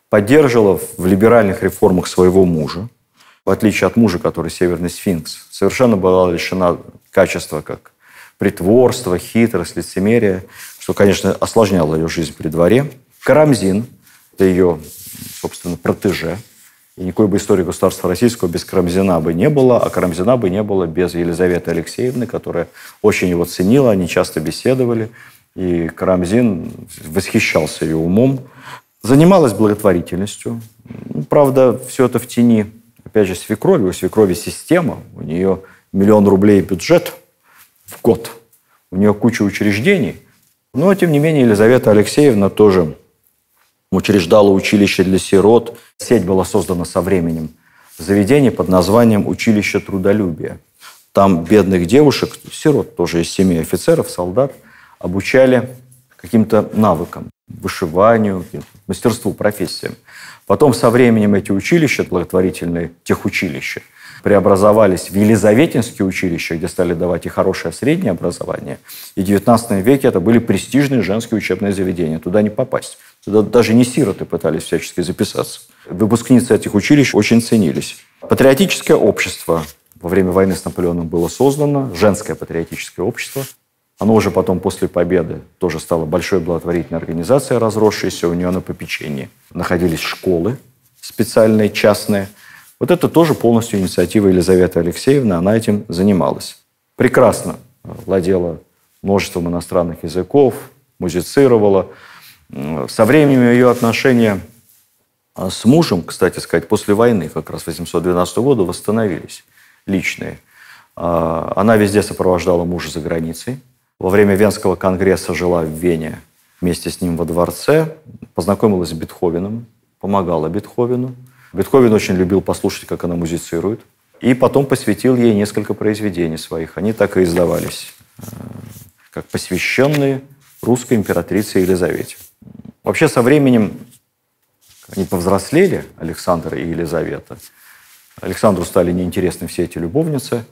поддерживала в либеральных реформах своего мужа, в отличие от мужа, который северный сфинкс, совершенно была лишена качества как притворство, хитрость, лицемерие, что, конечно, осложняло ее жизнь при дворе. Карамзин – это ее, собственно, протеже. И никакой бы истории государства российского без Карамзина бы не было, а Карамзина бы не было без Елизаветы Алексеевны, которая очень его ценила, они часто беседовали. И Карамзин восхищался ее умом. Занималась благотворительностью. Правда, все это в тени, опять же, свекрови. У свекрови система, у нее миллион рублей бюджет в год. У нее куча учреждений. Но, тем не менее, Елизавета Алексеевна тоже учреждала училище для сирот. Сеть была создана со временем. Заведение под названием «Училище трудолюбия». Там бедных девушек, сирот тоже из семей офицеров, солдат, обучали каким-то навыкам, вышиванию, мастерству, профессиям. Потом со временем эти училища, благотворительные техучилища, преобразовались в Елизаветинские училища, где стали давать и хорошее среднее образование. И в XIX веке это были престижные женские учебные заведения. Туда не попасть. Туда даже не сироты пытались всячески записаться. Выпускницы этих училищ очень ценились. Патриотическое общество во время войны с Наполеоном было создано, женское патриотическое общество. Оно уже потом, после победы, тоже стало большой благотворительной организацией, разросшейся. У нее на попечении находились школы специальные, частные. Вот это тоже полностью инициатива Елизаветы Алексеевны, она этим занималась. Прекрасно владела множеством иностранных языков, музицировала. Со временем ее отношения с мужем, кстати сказать, после войны, как раз 1812 года, восстановились личные. Она везде сопровождала мужа за границей. Во время Венского конгресса жила в Вене вместе с ним во дворце, познакомилась с Бетховеном, помогала Бетховену. Бетховен очень любил послушать, как она музицирует. И потом посвятил ей несколько произведений своих. Они так и издавались, как посвященные русской императрице Елизавете. Вообще, со временем они повзрослели, Александр и Елизавета. Александру стали неинтересны все эти любовницы.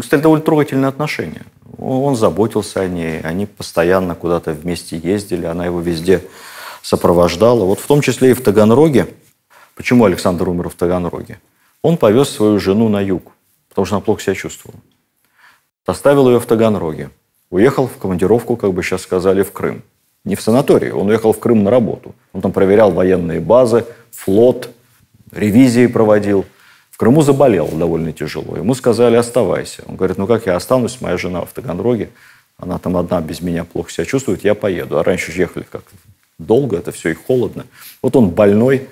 Стали довольно трогательные отношения. Он заботился о ней, они постоянно куда-то вместе ездили, она его везде сопровождала. Вот в том числе и в Таганроге. Почему Александр умер в Таганроге? Он повез свою жену на юг, потому что она плохо себя чувствовала. Оставил ее в Таганроге. Уехал в командировку, как бы сейчас сказали, в Крым. Не в санаторий, он уехал в Крым на работу. Он там проверял военные базы, флот, ревизии проводил. В Крыму заболел довольно тяжело. Ему сказали: оставайся. Он говорит: ну как я останусь, моя жена в Таганроге, она там одна без меня плохо себя чувствует, я поеду. А раньше же ехали как долго, это все и холодно. Вот он больной,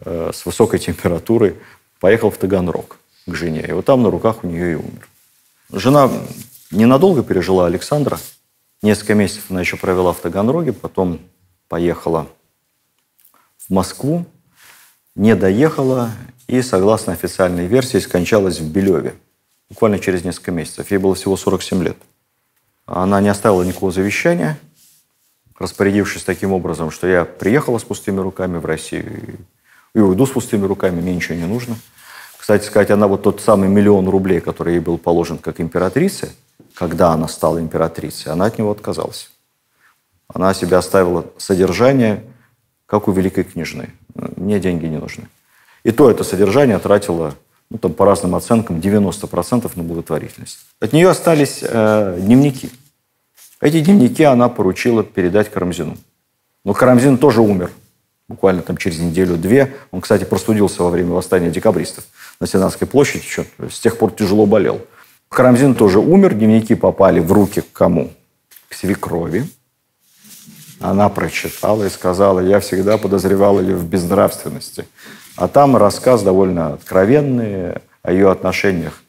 с высокой температурой, поехал в Таганрог к жене. И вот там на руках у нее и умер. Жена ненадолго пережила Александра. Несколько месяцев она еще провела в Таганроге, потом поехала в Москву, не доехала и, согласно официальной версии, скончалась в Белеве. Буквально через несколько месяцев. Ей было всего 47 лет. Она не оставила никакого завещания, распорядившись таким образом, что я приехала с пустыми руками в Россию и уйду с пустыми руками, мне ничего не нужно. Кстати сказать, она вот тот самый 1 000 000 рублей, который ей был положен как императрице, когда она стала императрицей, она от него отказалась. Она себе оставила содержание, как у великой княжны. Мне деньги не нужны. И то это содержание тратила, ну, там, по разным оценкам, 90% на благотворительность. От нее остались дневники. Эти дневники она поручила передать Карамзину. Но Карамзин тоже умер. Буквально там через неделю-две. Он, кстати, простудился во время восстания декабристов на Сенатской площади. С тех пор тяжело болел. Карамзин тоже умер. Дневники попали в руки к кому? К свекрови. Она прочитала и сказала: я всегда подозревала ее в безнравственности. А там рассказ довольно откровенный о ее отношениях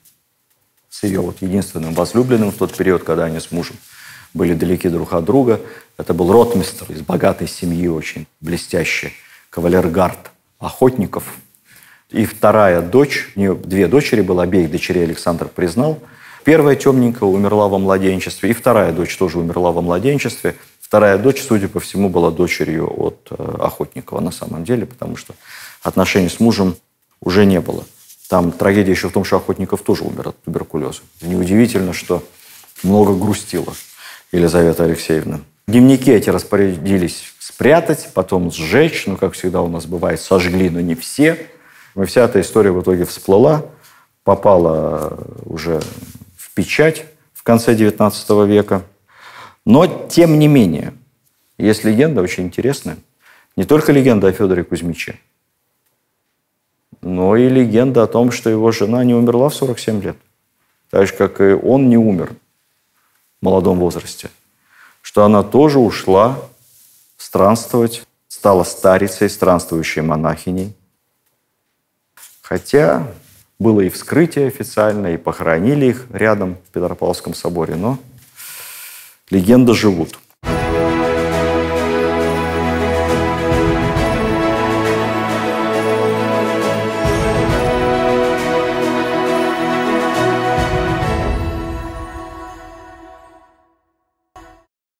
с ее вот единственным возлюбленным в тот период, когда они с мужем были далеки друг от друга. Это был ротмистр из богатой семьи, очень блестящий, кавалергард охотников. И вторая дочь, у нее 2 дочери было, обеих дочерей Александр признал. Первая темненькая умерла во младенчестве, и вторая дочь тоже умерла во младенчестве. Вторая дочь, судя по всему, была дочерью от Охотникова на самом деле, потому что отношений с мужем уже не было. Там трагедия еще в том, что Охотников тоже умер от туберкулеза. Неудивительно, что много грустила Елизавета Алексеевна. Дневники эти распорядились спрятать, потом сжечь. Ну, как всегда у нас бывает, сожгли, но не все. И вся эта история в итоге всплыла, попала уже в печать в конце XIX века. Но, тем не менее, есть легенда очень интересная. Не только легенда о Федоре Кузьмиче, но и легенда о том, что его жена не умерла в 47 лет. Так же, как и он не умер в молодом возрасте. Что она тоже ушла странствовать, стала старицей, странствующей монахиней. Хотя Было и вскрытие официальное, и похоронили их рядом в Петропавловском соборе, но легенды живут.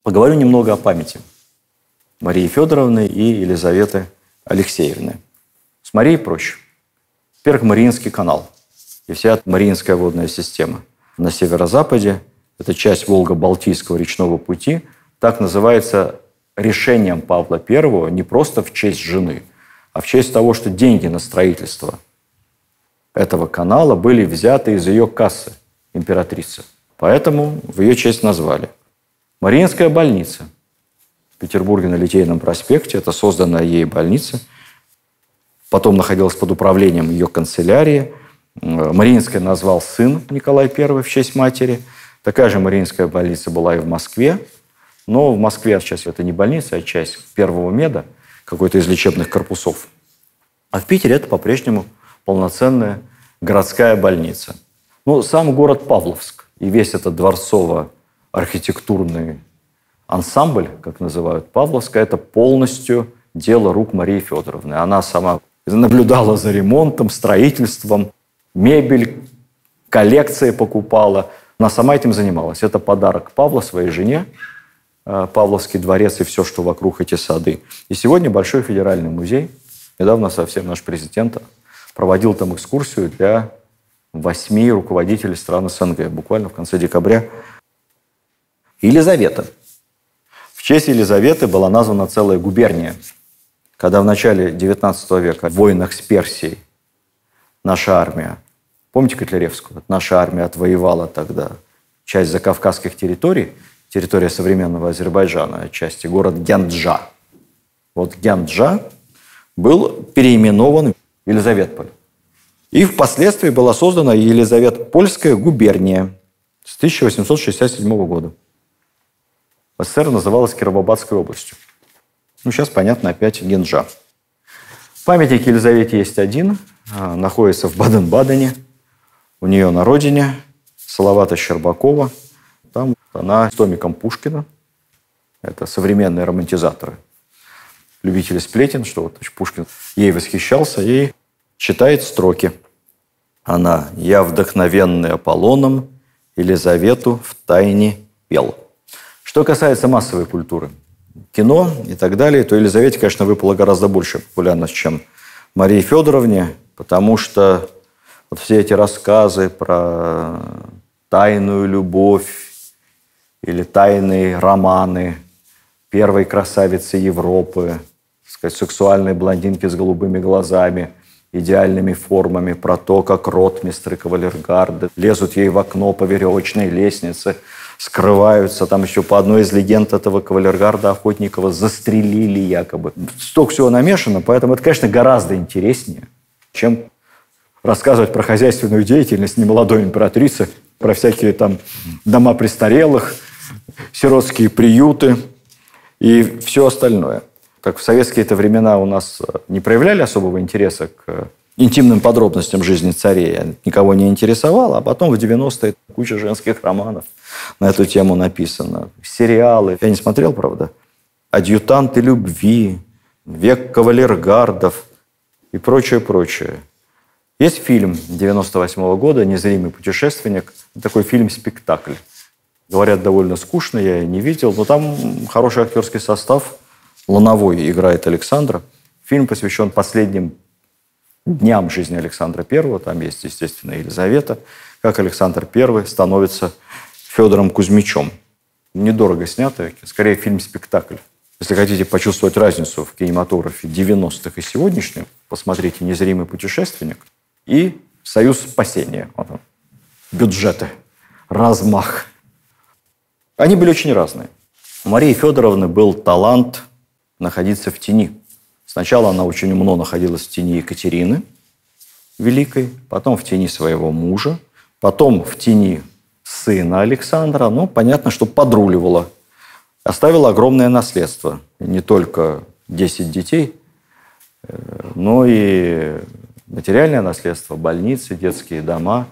Поговорю немного о памяти Марии Федоровны и Елизаветы Алексеевны. С Марией проще. Во-первых, Мариинский канал и вся Мариинская водная система. На северо-западе это часть Волго-Балтийского речного пути, так называется решением Павла I не просто в честь жены, а в честь того, что деньги на строительство этого канала были взяты из ее кассы императрицы. Поэтому в ее честь назвали. Мариинская больница в Петербурге на Литейном проспекте, это созданная ей больница, потом находилась под управлением ее канцелярии. Мариинская назвал сын Николай I в честь матери. Такая же Мариинская больница была и в Москве. Но в Москве сейчас это не больница, а часть первого меда, какой-то из лечебных корпусов. А в Питере это по-прежнему полноценная городская больница. Ну, сам город Павловск и весь этот дворцово-архитектурный ансамбль, как называют Павловска, это полностью дело рук Марии Федоровны. Она сама наблюдала за ремонтом, строительством, мебель, коллекции покупала. Она сама этим занималась. Это подарок Павла своей жене, Павловский дворец и все, что вокруг эти сады. И сегодня Большой федеральный музей. Недавно совсем наш президент проводил там экскурсию для 8 руководителей стран СНГ, буквально в конце декабря. Елизавета. В честь Елизаветы была названа целая губерния. Когда в начале XIX века в войнах с Персией наша армия, помните Котляревскую? Наша армия отвоевала тогда часть закавказских территорий, территория современного Азербайджана, отчасти город Гянджа. Вот Гянджа был переименован в Елизаветполь. И впоследствии была создана Елизаветпольская губерния с 1867 года. В СССР называлась Кировоградской областью. Ну, сейчас, понятно, опять Гянджа. Памятник Елизавете есть один, находится в Баден-Бадене, у нее на родине, Салавата Щербакова. Там она с томиком Пушкина. Это современные романтизаторы, любители сплетен, что вот Пушкин ей восхищался и читает строки. Она «Я, вдохновенный Аполлоном, Елизавету втайне пел». Что касается массовой культуры, кино и так далее, то Елизавете, конечно, выпала гораздо больше популярность, чем Марии Федоровне, потому что вот все эти рассказы про тайную любовь или тайные романы первой красавицы Европы, так сказать, сексуальной блондинки с голубыми глазами, идеальными формами, про то, как ротмистры кавалергарды лезут ей в окно по веревочной лестнице, скрываются. Там еще по одной из легенд этого кавалергарда Охотникова застрелили якобы. Столько всего намешано, поэтому это, конечно, гораздо интереснее, чем рассказывать про хозяйственную деятельность немолодой императрицы, про всякие там дома престарелых, сиротские приюты и все остальное. Как в советские-то времена у нас не проявляли особого интереса к интимным подробностям жизни царей, никого не интересовало, а потом в 90-е куча женских романов на эту тему написано. Сериалы. Я не смотрел, правда. «Адъютанты любви», «Век кавалергардов» и прочее. Есть фильм 98-го года «Незримый путешественник». Такой фильм-спектакль. Говорят, довольно скучно, я и не видел, но там хороший актерский состав. Лановой играет Александра. Фильм посвящен последним дням жизни Александра I. Там есть, естественно, Елизавета. Как Александр I становится Федором Кузьмичем. Недорого снято, скорее фильм-спектакль. Если хотите почувствовать разницу в кинематографе 90-х и сегодняшнем, посмотрите «Незримый путешественник» и «Союз спасения». Вот он. Бюджеты, размах. Они были очень разные. У Марии Федоровны был талант находиться в тени. Сначала она очень умно находилась в тени Екатерины Великой, потом в тени своего мужа, потом в тени сына Александра. Ну, понятно, что подруливала. Оставила огромное наследство. Не только 10 детей, но и материальное наследство, больницы, детские дома,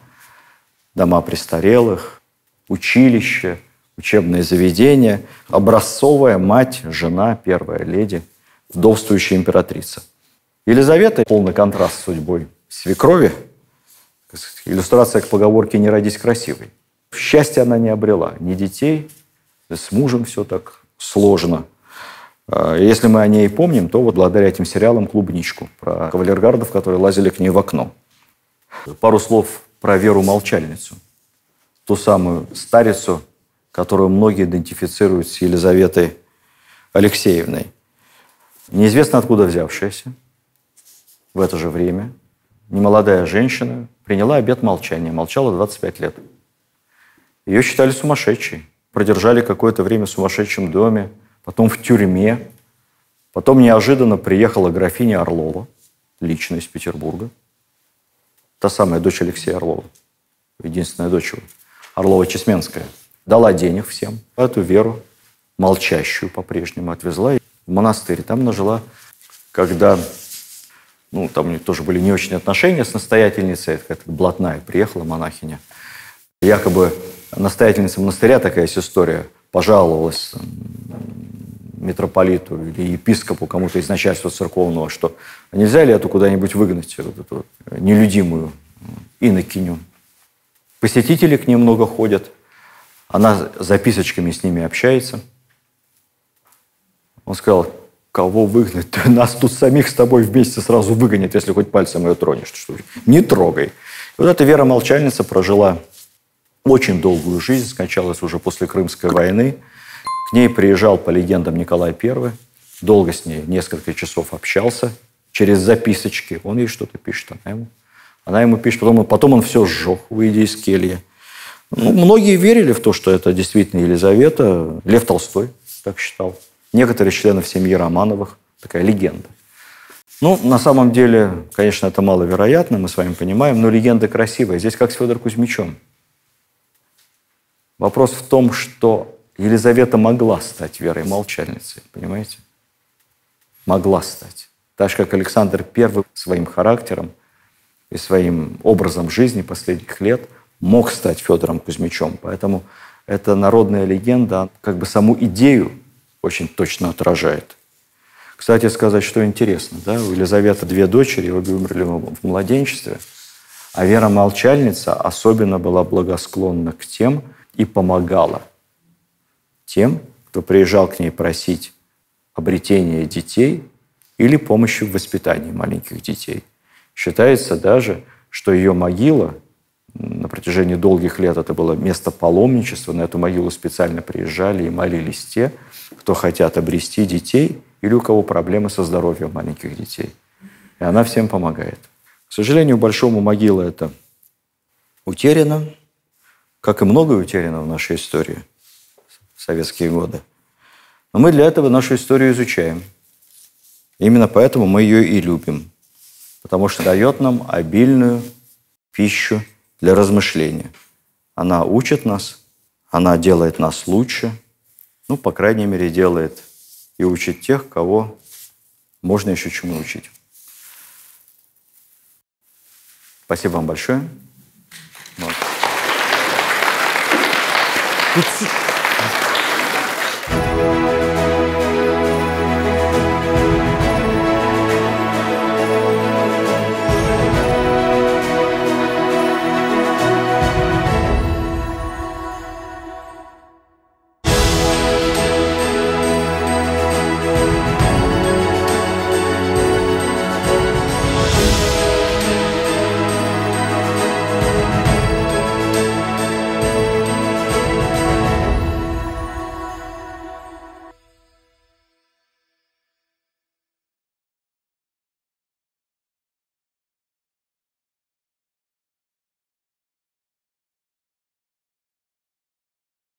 дома престарелых, училища, учебные заведения, образцовая мать, жена, первая леди, вдовствующая императрица. Елизавета – полный контраст с судьбой свекрови, иллюстрация к поговорке «не родись красивой». Счастья она не обрела, ни детей, с мужем все так сложно. Если мы о ней помним, то вот благодаря этим сериалам «Клубничку» про кавалергардов, которые лазили к ней в окно. Пару слов про Веру-молчальницу, ту самую старицу, которую многие идентифицируют с Елизаветой Алексеевной. Неизвестно откуда взявшаяся в это же время немолодая женщина приняла обет молчания, молчала 25 лет. Ее считали сумасшедшей, продержали какое-то время в сумасшедшем доме, потом в тюрьме. Потом неожиданно приехала графиня Орлова, лично из Петербурга. Та самая дочь Алексея Орлова, единственная дочь его, Орлова-Чесменская. Дала денег всем. Эту Веру, молчащую по-прежнему, отвезла в монастырь. Там она жила, когда... там у них тоже были не очень отношения с настоятельницей. Какая-то блатная приехала монахиня. Якобы настоятельница монастыря, такая есть история, пожаловалась митрополиту или епископу, кому-то из начальства церковного, что нельзя ли эту куда-нибудь выгнать, вот эту нелюдимую инокиню. Посетители к ней много ходят. Она записочками с ними общается. Он сказал: кого выгнать? Нас тут самих с тобой вместе сразу выгонят, если хоть пальцем ее тронешь. Что не трогай. И вот эта Вера-молчальница прожила очень долгую жизнь, скончалась уже после Крымской войны. К ней приезжал, по легендам, Николай I. Долго с ней, несколько часов общался через записочки. Он ей что-то пишет, она ему пишет. Потом он все сжег, выйдя из кельи. Многие верили в то, что это действительно Елизавета. Лев Толстой так считал. Некоторые члены семьи Романовых. Такая легенда. На самом деле, конечно, это маловероятно, мы с вами понимаем, но легенда красивая. Здесь как с Федором Кузьмичем. Вопрос в том, что Елизавета могла стать Верой-молчальницей, понимаете? Могла стать. Так же, как Александр I своим характером и своим образом жизни последних лет мог стать Федором Кузьмичем. Поэтому эта народная легенда как бы саму идею очень точно отражает. Кстати сказать, что интересно, у Елизаветы 2 дочери, обе умерли в младенчестве, а Вера-молчальница особенно была благосклонна к тем и помогала тем, кто приезжал к ней просить обретения детей или помощи в воспитании маленьких детей. Считается даже, что ее могила на протяжении долгих лет это было место паломничества. На эту могилу специально приезжали и молились те, кто хотят обрести детей или у кого проблемы со здоровьем маленьких детей. И она всем помогает. К сожалению, большому могила эта утеряна, как и многое утеряно в нашей истории в советские годы. Но мы для этого нашу историю изучаем. Именно поэтому мы ее и любим. Потому что дает нам обильную пищу для размышления. Она учит нас, она делает нас лучше, по крайней мере, делает и учит тех, кого можно еще чему учить. Спасибо вам большое. Вот.